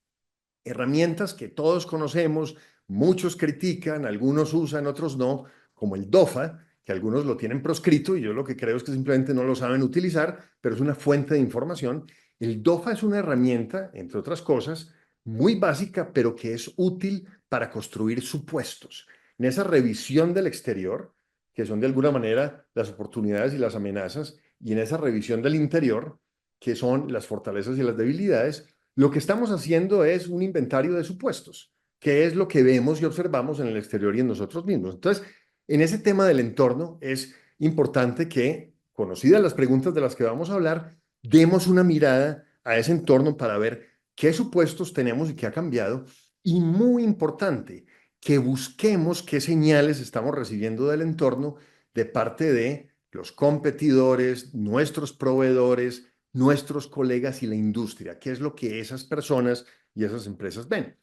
herramientas que todos conocemos, muchos critican, algunos usan, otros no, como el DOFA, que algunos lo tienen proscrito y yo lo que creo es que simplemente no lo saben utilizar, pero es una fuente de información. El DOFA es una herramienta, entre otras cosas, muy básica, pero que es útil para construir supuestos. En esa revisión del exterior, que son de alguna manera las oportunidades y las amenazas, y en esa revisión del interior, que son las fortalezas y las debilidades, lo que estamos haciendo es un inventario de supuestos, que es lo que vemos y observamos en el exterior y en nosotros mismos. Entonces, en ese tema del entorno es importante que, conocidas las preguntas de las que vamos a hablar, demos una mirada a ese entorno para ver qué supuestos tenemos y qué ha cambiado. Y muy importante, que busquemos qué señales estamos recibiendo del entorno de parte de los competidores, nuestros proveedores, nuestros colegas y la industria, qué es lo que esas personas y esas empresas ven.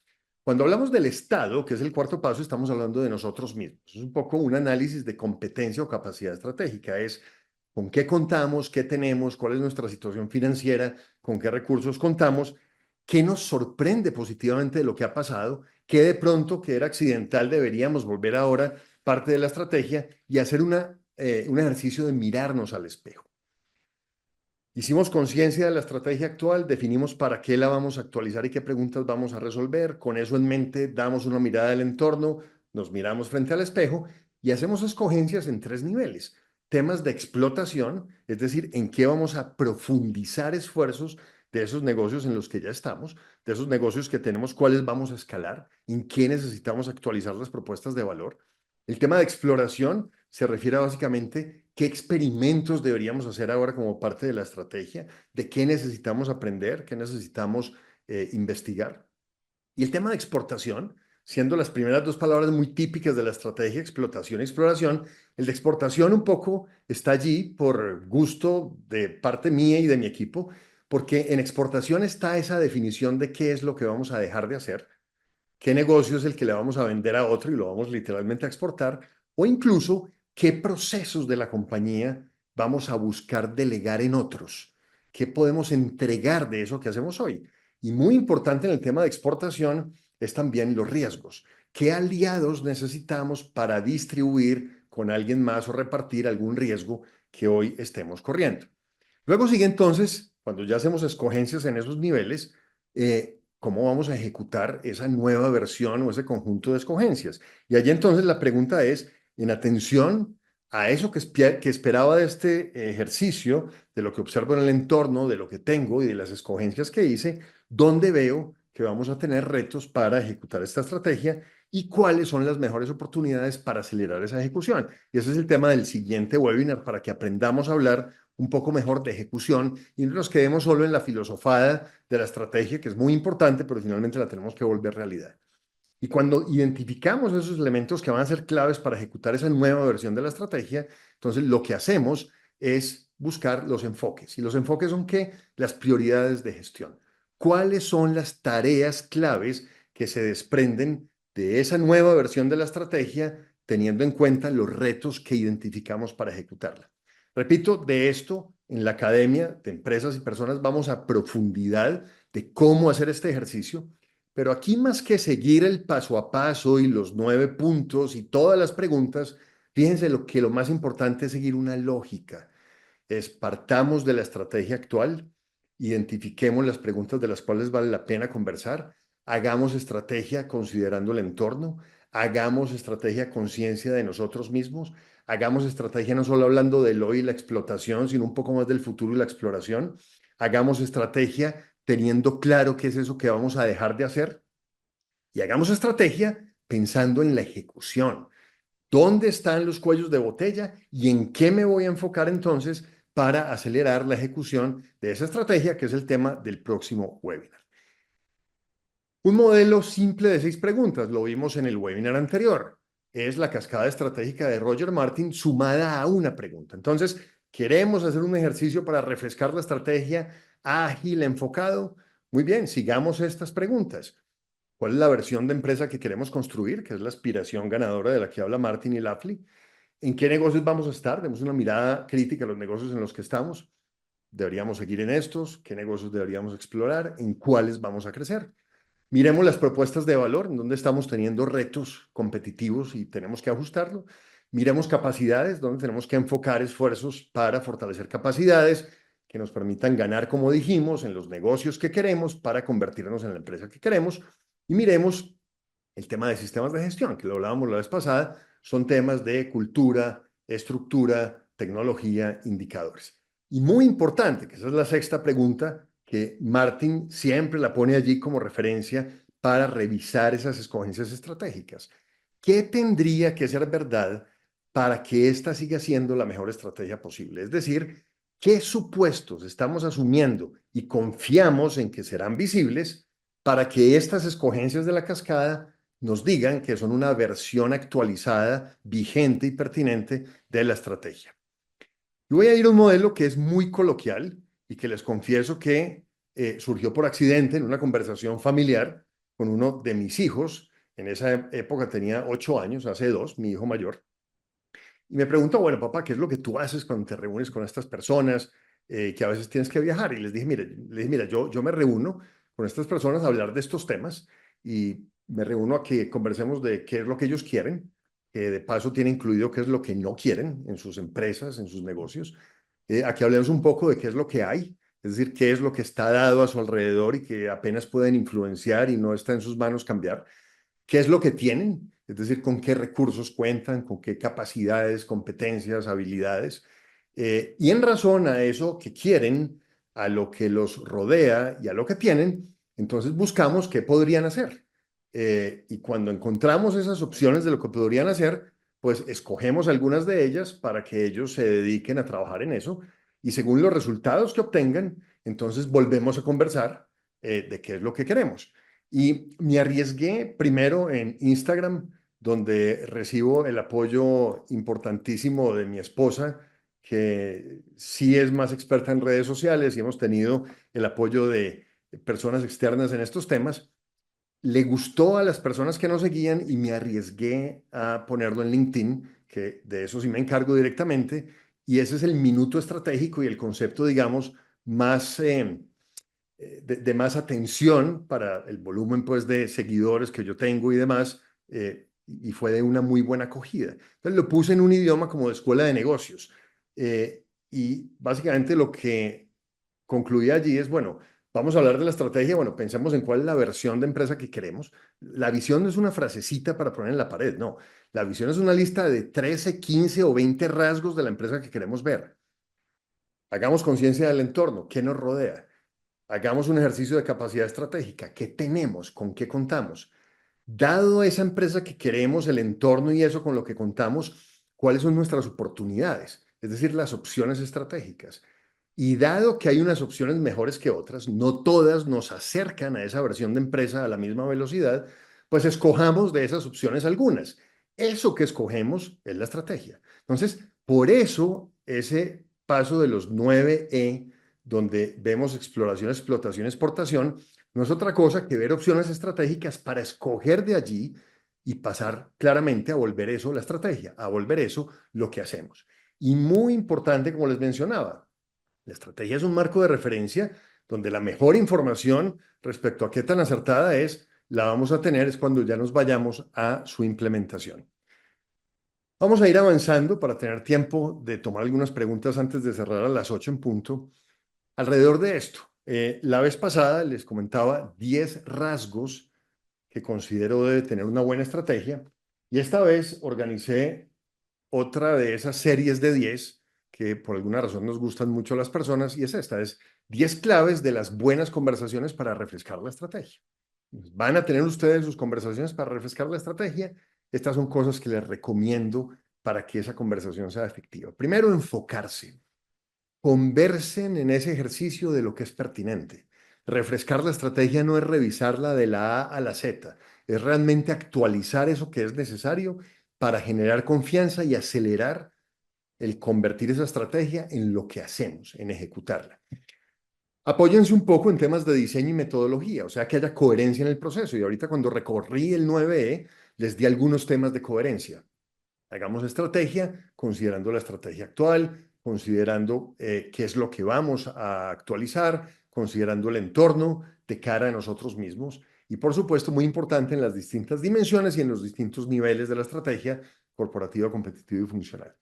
Cuando hablamos del Estado, que es el cuarto paso, estamos hablando de nosotros mismos. Es un poco un análisis de competencia o capacidad estratégica. Es con qué contamos, qué tenemos, cuál es nuestra situación financiera, con qué recursos contamos, qué nos sorprende positivamente de lo que ha pasado, qué de pronto, que era accidental, deberíamos volver ahora parte de la estrategia y hacer un ejercicio de mirarnos al espejo. Hicimos conciencia de la estrategia actual, definimos para qué la vamos a actualizar y qué preguntas vamos a resolver. Con eso en mente, damos una mirada del entorno, nos miramos frente al espejo y hacemos escogencias en 3 niveles. Temas de explotación, es decir, en qué vamos a profundizar esfuerzos de esos negocios en los que ya estamos, de esos negocios que tenemos, cuáles vamos a escalar, en qué necesitamos actualizar las propuestas de valor. El tema de exploración se refiere a básicamente qué experimentos deberíamos hacer ahora como parte de la estrategia, de qué necesitamos aprender, qué necesitamos investigar. Y el tema de exportación, siendo las primeras 2 palabras muy típicas de la estrategia, explotación y exploración, el de exportación un poco está allí por gusto de parte mía y de mi equipo, porque en exportación está esa definición de qué es lo que vamos a dejar de hacer, qué negocio es el que le vamos a vender a otro y lo vamos literalmente a exportar, o incluso qué procesos de la compañía vamos a buscar delegar en otros, qué podemos entregar de eso que hacemos hoy. Y muy importante en el tema de exportación es también los riesgos. ¿Qué aliados necesitamos para distribuir con alguien más o repartir algún riesgo que hoy estemos corriendo? Luego sigue entonces, cuando ya hacemos escogencias en esos niveles, cómo vamos a ejecutar esa nueva versión o ese conjunto de escogencias. Y allí entonces la pregunta es, en atención a eso que esperaba de este ejercicio, de lo que observo en el entorno, de lo que tengo y de las escogencias que hice, ¿dónde veo que vamos a tener retos para ejecutar esta estrategia y cuáles son las mejores oportunidades para acelerar esa ejecución? Y ese es el tema del siguiente webinar, para que aprendamos a hablar un poco mejor de ejecución y no nos quedemos solo en la filosofada de la estrategia, que es muy importante, pero finalmente la tenemos que volver realidad. Y cuando identificamos esos elementos que van a ser claves para ejecutar esa nueva versión de la estrategia, entonces lo que hacemos es buscar los enfoques. ¿Y los enfoques son qué? Las prioridades de gestión. ¿Cuáles son las tareas claves que se desprenden de esa nueva versión de la estrategia, teniendo en cuenta los retos que identificamos para ejecutarla? Repito, de esto en la academia de empresas y personas vamos a profundidad de cómo hacer este ejercicio, pero aquí más que seguir el paso a paso y los 9 puntos y todas las preguntas, fíjense lo más importante es seguir una lógica. Partamos de la estrategia actual, identifiquemos las preguntas de las cuales vale la pena conversar, hagamos estrategia considerando el entorno, hagamos estrategia conciencia de nosotros mismos, hagamos estrategia no solo hablando del hoy y la explotación, sino un poco más del futuro y la exploración, hagamos estrategia teniendo claro qué es eso que vamos a dejar de hacer y hagamos estrategia pensando en la ejecución. ¿Dónde están los cuellos de botella y en qué me voy a enfocar entonces para acelerar la ejecución de esa estrategia, que es el tema del próximo webinar? Un modelo simple de 6 preguntas, lo vimos en el webinar anterior, es la cascada estratégica de Roger Martin sumada a una pregunta. Entonces, ¿queremos hacer un ejercicio para refrescar la estrategia ágil, enfocado? Muy bien, sigamos estas preguntas. ¿Cuál es la versión de empresa que queremos construir? Que es la aspiración ganadora de la que habla Martin y Lafley. ¿En qué negocios vamos a estar? Demos una mirada crítica a los negocios en los que estamos. ¿Deberíamos seguir en estos? ¿Qué negocios deberíamos explorar? ¿En cuáles vamos a crecer? Miremos las propuestas de valor, en donde estamos teniendo retos competitivos y tenemos que ajustarlo. Miremos capacidades, donde tenemos que enfocar esfuerzos para fortalecer capacidades que nos permitan ganar, como dijimos, en los negocios que queremos para convertirnos en la empresa que queremos. Y miremos el tema de sistemas de gestión, que lo hablábamos la vez pasada, son temas de cultura, estructura, tecnología, indicadores. Y muy importante, que esa es la sexta pregunta, que Martin siempre la pone allí como referencia para revisar esas escogencias estratégicas. ¿Qué tendría que ser verdad para que esta siga siendo la mejor estrategia posible? Es decir, ¿qué supuestos estamos asumiendo y confiamos en que serán visibles para que estas escogencias de la cascada nos digan que son una versión actualizada, vigente y pertinente de la estrategia? Yo voy a ir a un modelo que es muy coloquial y que les confieso que surgió por accidente en una conversación familiar con uno de mis hijos. En esa época tenía 8 años, hace 2, mi hijo mayor. Y me preguntó, bueno, papá, ¿qué es lo que tú haces cuando te reúnes con estas personas que a veces tienes que viajar? Y les dije, mira, yo me reúno con estas personas a hablar de estos temas y me reúno a que conversemos de qué es lo que ellos quieren, que de paso tiene incluido qué es lo que no quieren en sus empresas, en sus negocios. Aquí hablemos un poco de qué es lo que hay, es decir, qué es lo que está dado a su alrededor y que apenas pueden influenciar y no está en sus manos cambiar. ¿Qué es lo que tienen? Es decir, con qué recursos cuentan, con qué capacidades, competencias, habilidades. Y en razón a eso que quieren, a lo que los rodea y a lo que tienen, entonces buscamos qué podrían hacer. Y cuando encontramos esas opciones de lo que podrían hacer, pues escogemos algunas de ellas para que ellos se dediquen a trabajar en eso. Y según los resultados que obtengan, entonces volvemos a conversar de qué es lo que queremos. Y me arriesgué primero en Instagram, donde recibo el apoyo importantísimo de mi esposa, que sí es más experta en redes sociales y hemos tenido el apoyo de personas externas en estos temas. Le gustó a las personas que nos seguían y me arriesgué a ponerlo en LinkedIn, que de eso sí me encargo directamente. Y ese es el minuto estratégico y el concepto, digamos, más de más atención para el volumen pues de seguidores que yo tengo y demás, y fue de una muy buena acogida. Entonces lo puse en un idioma como de escuela de negocios, y básicamente lo que concluía allí es, bueno, vamos a hablar de la estrategia, bueno, pensemos en cuál es la versión de empresa que queremos. La visión no es una frasecita para poner en la pared, no. La visión es una lista de 13, 15 o 20 rasgos de la empresa que queremos ver. Hagamos conciencia del entorno, qué nos rodea. Hagamos un ejercicio de capacidad estratégica, qué tenemos, con qué contamos. Dado esa empresa que queremos, el entorno y eso con lo que contamos, ¿cuáles son nuestras oportunidades? Es decir, las opciones estratégicas. Y dado que hay unas opciones mejores que otras, no todas nos acercan a esa versión de empresa a la misma velocidad, pues escojamos de esas opciones algunas. Eso que escogemos es la estrategia. Entonces, por eso ese paso de los 9E, donde vemos exploración, explotación, exportación, no es otra cosa que ver opciones estratégicas para escoger de allí y pasar claramente a volver eso la estrategia, a volver eso lo que hacemos. Y muy importante, como les mencionaba, la estrategia es un marco de referencia donde la mejor información respecto a qué tan acertada es, la vamos a tener es cuando ya nos vayamos a su implementación. Vamos a ir avanzando para tener tiempo de tomar algunas preguntas antes de cerrar a las 8 en punto. Alrededor de esto, la vez pasada les comentaba 10 rasgos que considero debe tener una buena estrategia y esta vez organicé otra de esas series de 10 que por alguna razón nos gustan mucho a las personas y es esta, es 10 claves de las buenas conversaciones para refrescar la estrategia. ¿Van a tener ustedes sus conversaciones para refrescar la estrategia? Estas son cosas que les recomiendo para que esa conversación sea efectiva. Primero, enfocarse. Conversen en ese ejercicio de lo que es pertinente. Refrescar la estrategia no es revisarla de la A a la Z, es realmente actualizar eso que es necesario para generar confianza y acelerar el convertir esa estrategia en lo que hacemos, en ejecutarla. Apóyense un poco en temas de diseño y metodología, o sea, que haya coherencia en el proceso. Y ahorita cuando recorrí el 9E, les di algunos temas de coherencia. Hagamos estrategia considerando la estrategia actual, considerando qué es lo que vamos a actualizar, considerando el entorno de cara a nosotros mismos y, por supuesto, muy importante en las distintas dimensiones y en los distintos niveles de la estrategia corporativa, competitiva y funcional.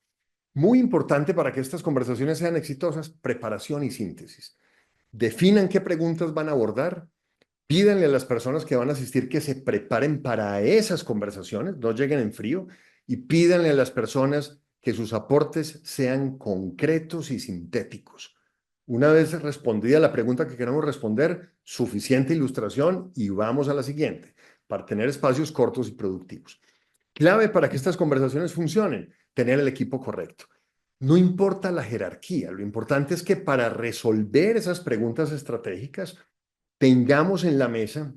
Muy importante para que estas conversaciones sean exitosas, preparación y síntesis. Definan qué preguntas van a abordar, pídanle a las personas que van a asistir que se preparen para esas conversaciones, no lleguen en frío, y pídanle a las personas que sus aportes sean concretos y sintéticos. Una vez respondida la pregunta que queremos responder, suficiente ilustración y vamos a la siguiente, para tener espacios cortos y productivos. Clave para que estas conversaciones funcionen, tener el equipo correcto. No importa la jerarquía, lo importante es que para resolver esas preguntas estratégicas tengamos en la mesa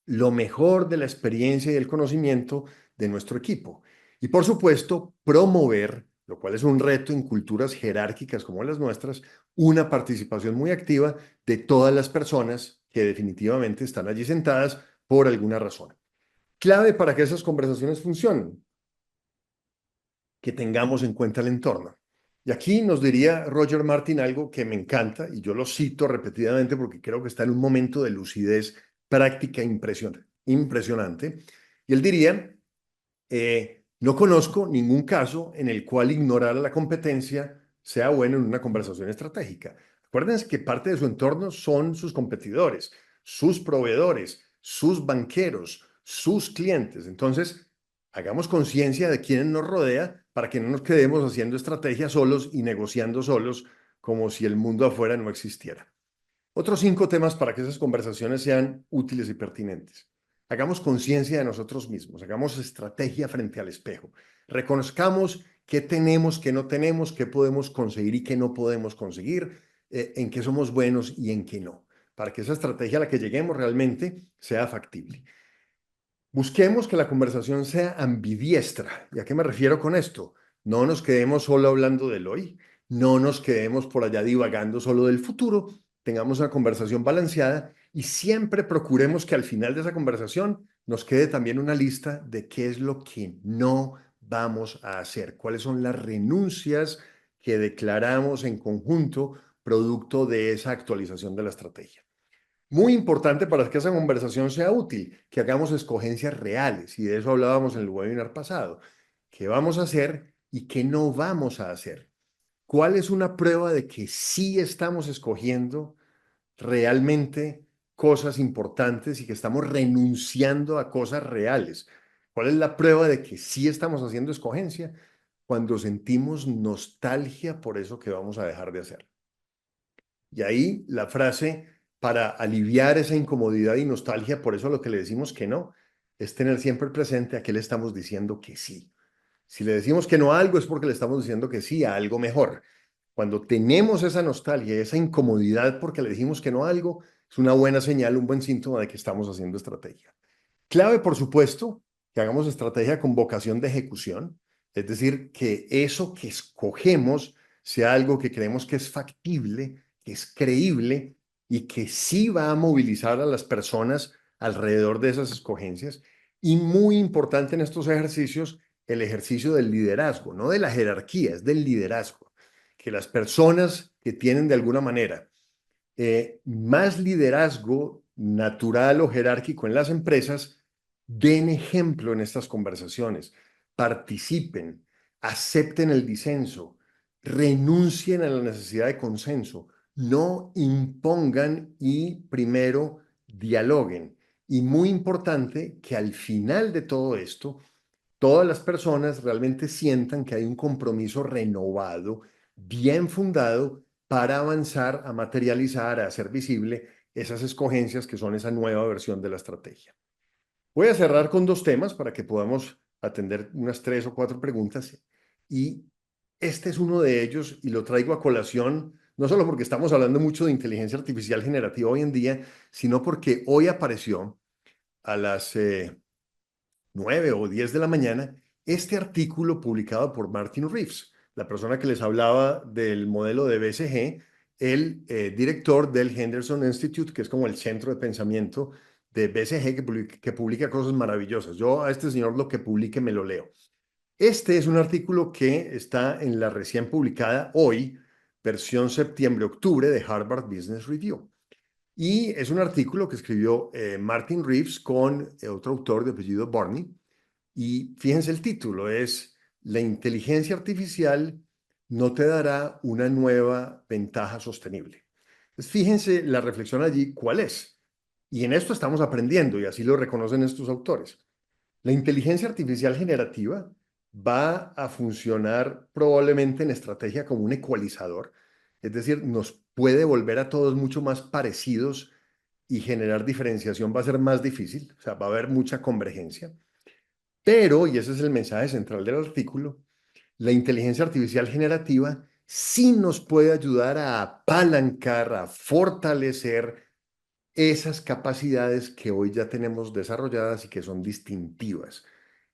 lo mejor de la experiencia y el conocimiento de nuestro equipo. Y por supuesto, promover, lo cual es un reto en culturas jerárquicas como las nuestras, una participación muy activa de todas las personas que definitivamente están allí sentadas por alguna razón. Clave para que esas conversaciones funcionen, que tengamos en cuenta el entorno. Y aquí nos diría Roger Martin algo que me encanta y yo lo cito repetidamente porque creo que está en un momento de lucidez práctica impresionante. Y él diría, no conozco ningún caso en el cual ignorar a la competencia sea bueno en una conversación estratégica. Acuérdense que parte de su entorno son sus competidores, sus proveedores, sus banqueros, sus clientes. Entonces, hagamos conciencia de quién nos rodea para que no nos quedemos haciendo estrategias solos y negociando solos como si el mundo afuera no existiera. Otros 5 temas para que esas conversaciones sean útiles y pertinentes. Hagamos conciencia de nosotros mismos, hagamos estrategia frente al espejo. Reconozcamos qué tenemos, qué no tenemos, qué podemos conseguir y qué no podemos conseguir, en qué somos buenos y en qué no, para que esa estrategia a la que lleguemos realmente sea factible. Busquemos que la conversación sea ambidiestra. ¿Y a qué me refiero con esto? No nos quedemos solo hablando del hoy, no nos quedemos por allá divagando solo del futuro, tengamos una conversación balanceada y siempre procuremos que al final de esa conversación nos quede también una lista de qué es lo que no vamos a hacer, cuáles son las renuncias que declaramos en conjunto producto de esa actualización de la estrategia. Muy importante para que esa conversación sea útil, que hagamos escogencias reales, y de eso hablábamos en el webinar pasado. ¿Qué vamos a hacer y qué no vamos a hacer? ¿Cuál es una prueba de que sí estamos escogiendo realmente cosas importantes y que estamos renunciando a cosas reales? ¿Cuál es la prueba de que sí estamos haciendo escogencia? Cuando sentimos nostalgia por eso que vamos a dejar de hacer. Y ahí la frase para aliviar esa incomodidad y nostalgia, por eso lo que le decimos que no, es tener siempre presente a qué le estamos diciendo que sí. Si le decimos que no a algo es porque le estamos diciendo que sí a algo mejor. Cuando tenemos esa nostalgia, esa incomodidad porque le dijimos que no a algo, es una buena señal, un buen síntoma de que estamos haciendo estrategia. Clave, por supuesto, que hagamos estrategia con vocación de ejecución, es decir, que eso que escogemos sea algo que creemos que es factible, que es creíble y que sí va a movilizar a las personas alrededor de esas escogencias. Y muy importante en estos ejercicios, el ejercicio del liderazgo, no de la jerarquía, es del liderazgo. Que las personas que tienen de alguna manera más liderazgo natural o jerárquico en las empresas, den ejemplo en estas conversaciones, participen, acepten el disenso, renuncien a la necesidad de consenso, no impongan y primero dialoguen. Y muy importante que al final de todo esto, todas las personas realmente sientan que hay un compromiso renovado, bien fundado, para avanzar, a materializar, a hacer visible esas escogencias que son esa nueva versión de la estrategia. Voy a cerrar con dos temas para que podamos atender unas 3 o 4 preguntas. Y este es uno de ellos y lo traigo a colación, no solo porque estamos hablando mucho de inteligencia artificial generativa hoy en día, sino porque hoy apareció a las 9 o 10 de la mañana, este artículo publicado por Martin Reeves, la persona que les hablaba del modelo de BCG, el director del Henderson Institute, que es como el centro de pensamiento de BCG, que publica cosas maravillosas. Yo a este señor lo que publique me lo leo. Este es un artículo que está en la recién publicada hoy, versión septiembre-octubre de Harvard Business Review. Y es un artículo que escribió Martin Reeves con otro autor de apellido Barney, y fíjense el título, es La inteligencia artificial no te dará una nueva ventaja sostenible. Entonces, fíjense la reflexión allí, ¿cuál es? Y en esto estamos aprendiendo y así lo reconocen estos autores. La inteligencia artificial generativa va a funcionar probablemente en estrategia como un ecualizador, es decir, nos puede volver a todos mucho más parecidos y generar diferenciación va a ser más difícil, o sea, va a haber mucha convergencia. Pero, y ese es el mensaje central del artículo, la inteligencia artificial generativa sí nos puede ayudar a apalancar, a fortalecer esas capacidades que hoy ya tenemos desarrolladas y que son distintivas,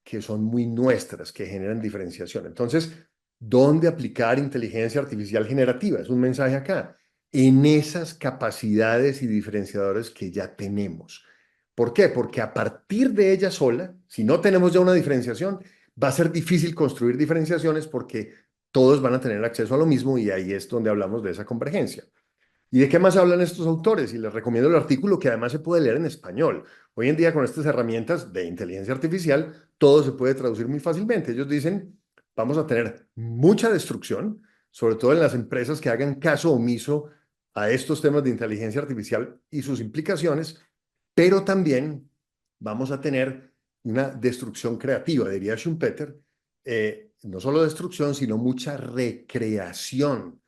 que son muy nuestras, que generan diferenciación. Entonces, ¿dónde aplicar inteligencia artificial generativa? Es un mensaje acá, en esas capacidades y diferenciadores que ya tenemos. ¿Por qué? Porque a partir de ella sola, si no tenemos ya una diferenciación, va a ser difícil construir diferenciaciones porque todos van a tener acceso a lo mismo y ahí es donde hablamos de esa convergencia. ¿Y de qué más hablan estos autores? Y les recomiendo el artículo que además se puede leer en español. Hoy en día con estas herramientas de inteligencia artificial, todo se puede traducir muy fácilmente. Ellos dicen, vamos a tener mucha destrucción, sobre todo en las empresas que hagan caso omiso a estos temas de inteligencia artificial y sus implicaciones, pero también vamos a tener una destrucción creativa, diría Schumpeter, no solo destrucción, sino mucha recreación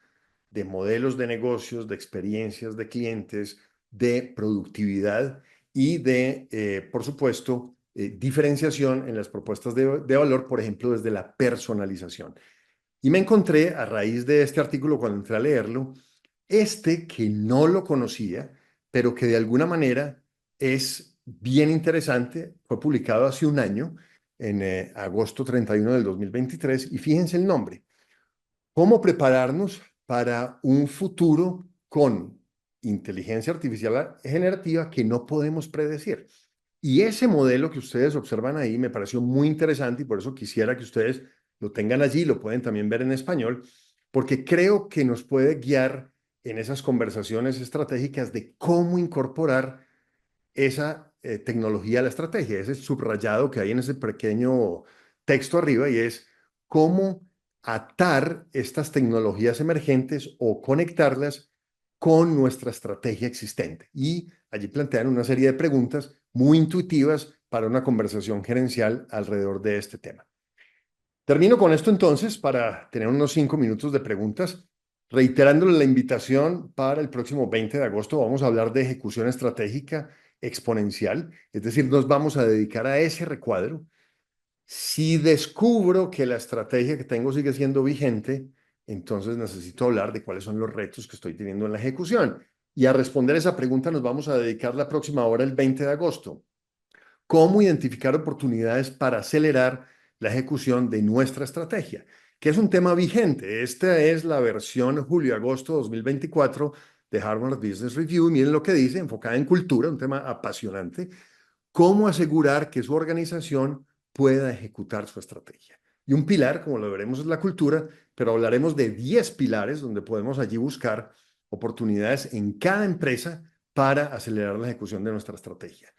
de modelos de negocios, de experiencias de clientes, de productividad y de, por supuesto, diferenciación en las propuestas de valor, por ejemplo, desde la personalización. Y me encontré a raíz de este artículo, cuando entré a leerlo, este que no lo conocía, pero que de alguna manera es bien interesante, fue publicado hace un año, en agosto 31 del 2023, y fíjense el nombre, ¿cómo prepararnos para un futuro con inteligencia artificial generativa que no podemos predecir? Y ese modelo que ustedes observan ahí me pareció muy interesante y por eso quisiera que ustedes lo tengan allí, lo pueden también ver en español, porque creo que nos puede guiar en esas conversaciones estratégicas de cómo incorporar esa tecnología a la estrategia, ese subrayado que hay en ese pequeño texto arriba y es cómo atar estas tecnologías emergentes o conectarlas con nuestra estrategia existente. Y allí plantean una serie de preguntas muy intuitivas para una conversación gerencial alrededor de este tema. Termino con esto entonces para tener unos 5 minutos de preguntas, reiterándole la invitación para el próximo 20 de agosto. Vamos a hablar de ejecución estratégica exponencial, es decir, nos vamos a dedicar a ese recuadro. Si descubro que la estrategia que tengo sigue siendo vigente, entonces necesito hablar de cuáles son los retos que estoy teniendo en la ejecución. Y a responder esa pregunta nos vamos a dedicar la próxima hora, el 20 de agosto. ¿Cómo identificar oportunidades para acelerar la ejecución de nuestra estrategia? Que es un tema vigente. Esta es la versión julio-agosto 2024 de Harvard Business Review. Miren lo que dice, enfocada en cultura, un tema apasionante. ¿Cómo asegurar que su organización pueda ejecutar su estrategia? Y un pilar, como lo veremos, es la cultura, pero hablaremos de 10 pilares donde podemos allí buscar oportunidades en cada empresa para acelerar la ejecución de nuestra estrategia.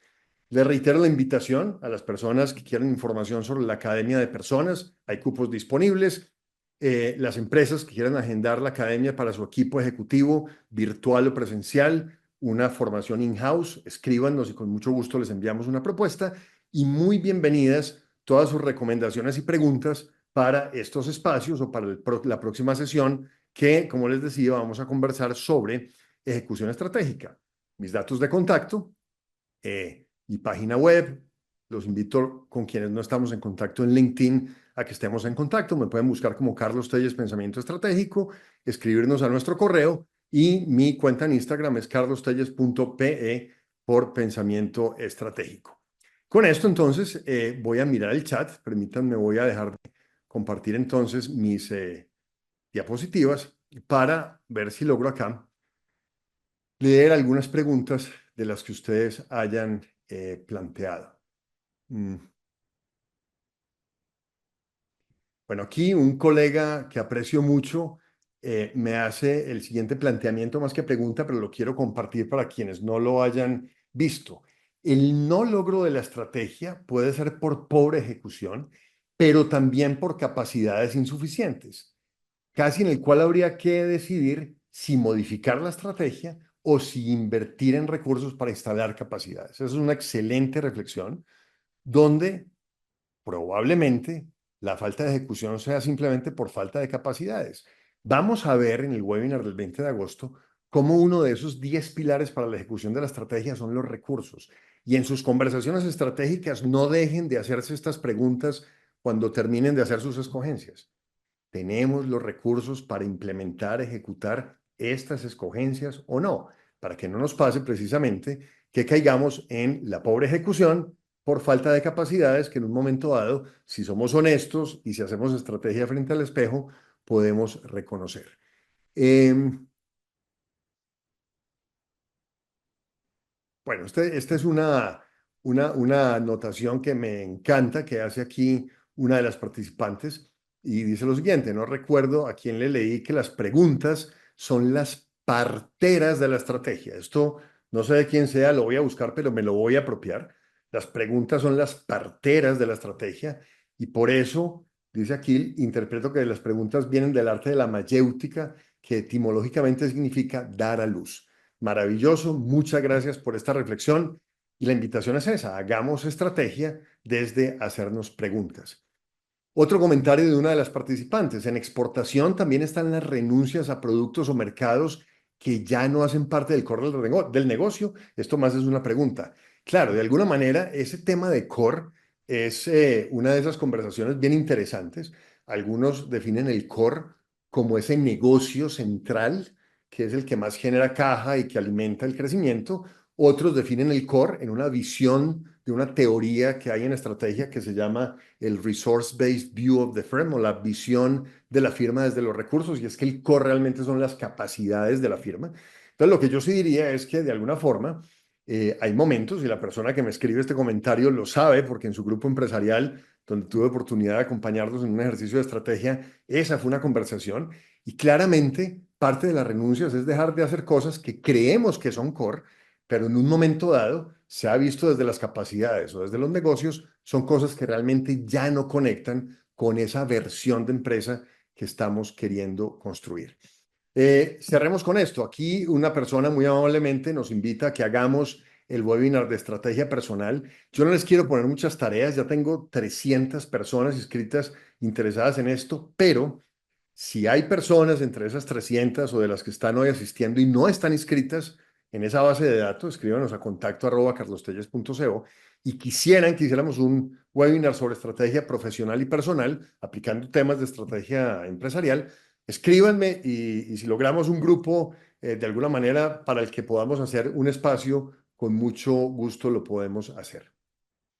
Le reitero la invitación a las personas que quieran información sobre la Academia de Personas. Hay cupos disponibles. Las empresas que quieran agendar la academia para su equipo ejecutivo, virtual o presencial, una formación in-house, escríbanos y con mucho gusto les enviamos una propuesta. Y muy bienvenidas todas sus recomendaciones y preguntas para estos espacios o para la próxima sesión que, como les decía, vamos a conversar sobre ejecución estratégica. Mis datos de contacto. Mi página web. Los invito con quienes no estamos en contacto en LinkedIn a que estemos en contacto. Me pueden buscar como Carlos Telles Pensamiento Estratégico, escribirnos a nuestro correo y mi cuenta en Instagram es carlostelles.pe por Pensamiento Estratégico. Con esto entonces voy a mirar el chat. Permítanme, voy a dejar de compartir entonces mis diapositivas para ver si logro acá leer algunas preguntas de las que ustedes hayan planteado. Bueno, aquí un colega que aprecio mucho me hace el siguiente planteamiento más que pregunta, pero lo quiero compartir para quienes no lo hayan visto. El no logro de la estrategia puede ser por pobre ejecución, pero también por capacidades insuficientes, casi en el cual habría que decidir si modificar la estrategia o si invertir en recursos para instalar capacidades. Esa es una excelente reflexión donde probablemente la falta de ejecución sea simplemente por falta de capacidades. Vamos a ver en el webinar del 20 de agosto cómo uno de esos 10 pilares para la ejecución de la estrategia son los recursos. Y en sus conversaciones estratégicas no dejen de hacerse estas preguntas cuando terminen de hacer sus escogencias. ¿Tenemos los recursos para implementar, ejecutar estas escogencias o no? Para que no nos pase precisamente que caigamos en la pobre ejecución por falta de capacidades que en un momento dado, si somos honestos y si hacemos estrategia frente al espejo, podemos reconocer. Bueno, esta es una anotación que me encanta que hace aquí una de las participantes y dice lo siguiente: no recuerdo a quién le leí que las preguntas son las parteras de la estrategia. Esto no sé de quién sea, lo voy a buscar, pero me lo voy a apropiar. Las preguntas son las parteras de la estrategia y por eso, dice aquí, interpreto que las preguntas vienen del arte de la mayéutica, que etimológicamente significa dar a luz. Maravilloso, muchas gracias por esta reflexión y la invitación es esa: hagamos estrategia desde hacernos preguntas. Otro comentario de una de las participantes: en exportación también están las renuncias a productos o mercados que ya no hacen parte del core del negocio. Esto más es una pregunta. Claro, de alguna manera ese tema de core es una de esas conversaciones bien interesantes. Algunos definen el core como ese negocio central, que es el que más genera caja y que alimenta el crecimiento. Otros definen el core en una visión de una teoría que hay en estrategia que se llama el Resource-Based View of the Firm, o la visión de la firma desde los recursos, y es que el core realmente son las capacidades de la firma. Entonces, lo que yo sí diría es que de alguna forma hay momentos, y la persona que me escribe este comentario lo sabe, porque en su grupo empresarial, donde tuve oportunidad de acompañarlos en un ejercicio de estrategia, esa fue una conversación, y claramente parte de las renuncias es dejar de hacer cosas que creemos que son core, pero en un momento dado se ha visto desde las capacidades o desde los negocios, son cosas que realmente ya no conectan con esa versión de empresa que estamos queriendo construir. Cerremos con esto. Aquí una persona muy amablemente nos invita a que hagamos el webinar de estrategia personal. Yo no les quiero poner muchas tareas, ya tengo 300 personas inscritas interesadas en esto, pero si hay personas entre esas 300 o de las que están hoy asistiendo y no están inscritas en esa base de datos, escríbanos a contacto@carlostelles.co y quisiéramos un webinar sobre estrategia profesional y personal, aplicando temas de estrategia empresarial, escríbanme y si logramos un grupo de alguna manera para el que podamos hacer un espacio, con mucho gusto lo podemos hacer.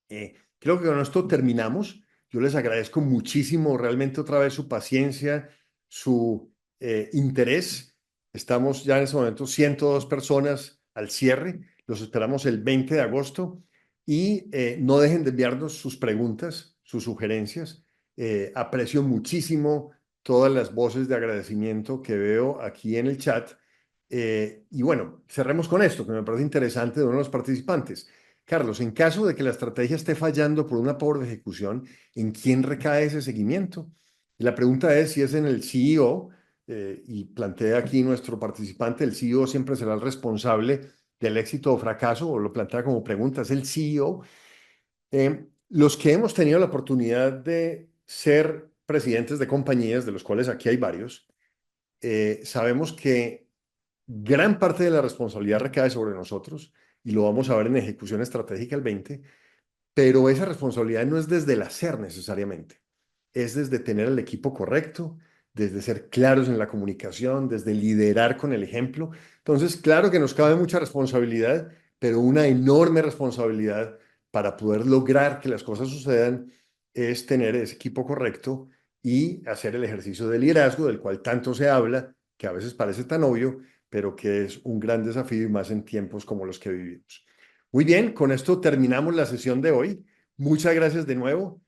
Creo que con esto terminamos. Yo les agradezco muchísimo realmente otra vez su paciencia, su interés. Estamos ya en este momento 102 personas al cierre. Los esperamos el 20 de agosto y no dejen de enviarnos sus preguntas, sus sugerencias. Aprecio muchísimo todas las voces de agradecimiento que veo aquí en el chat. Y bueno, cerremos con esto, que me parece interesante de uno de los participantes. Carlos, en caso de que la estrategia esté fallando por una pobre ejecución, ¿en quién recae ese seguimiento? Y la pregunta es si es en el CEO, y plantea aquí nuestro participante, el CEO siempre será el responsable del éxito o fracaso, o lo plantea como pregunta, es el CEO. Los que hemos tenido la oportunidad de ser presidentes de compañías, de los cuales aquí hay varios, sabemos que gran parte de la responsabilidad recae sobre nosotros y lo vamos a ver en ejecución estratégica el 20, pero esa responsabilidad no es desde el hacer necesariamente, es desde tener el equipo correcto, desde ser claros en la comunicación, desde liderar con el ejemplo. Entonces, claro que nos cabe mucha responsabilidad, pero una enorme responsabilidad para poder lograr que las cosas sucedan es tener ese equipo correcto y hacer el ejercicio de liderazgo del cual tanto se habla, que a veces parece tan obvio, pero que es un gran desafío y más en tiempos como los que vivimos. Muy bien, con esto terminamos la sesión de hoy. Muchas gracias de nuevo.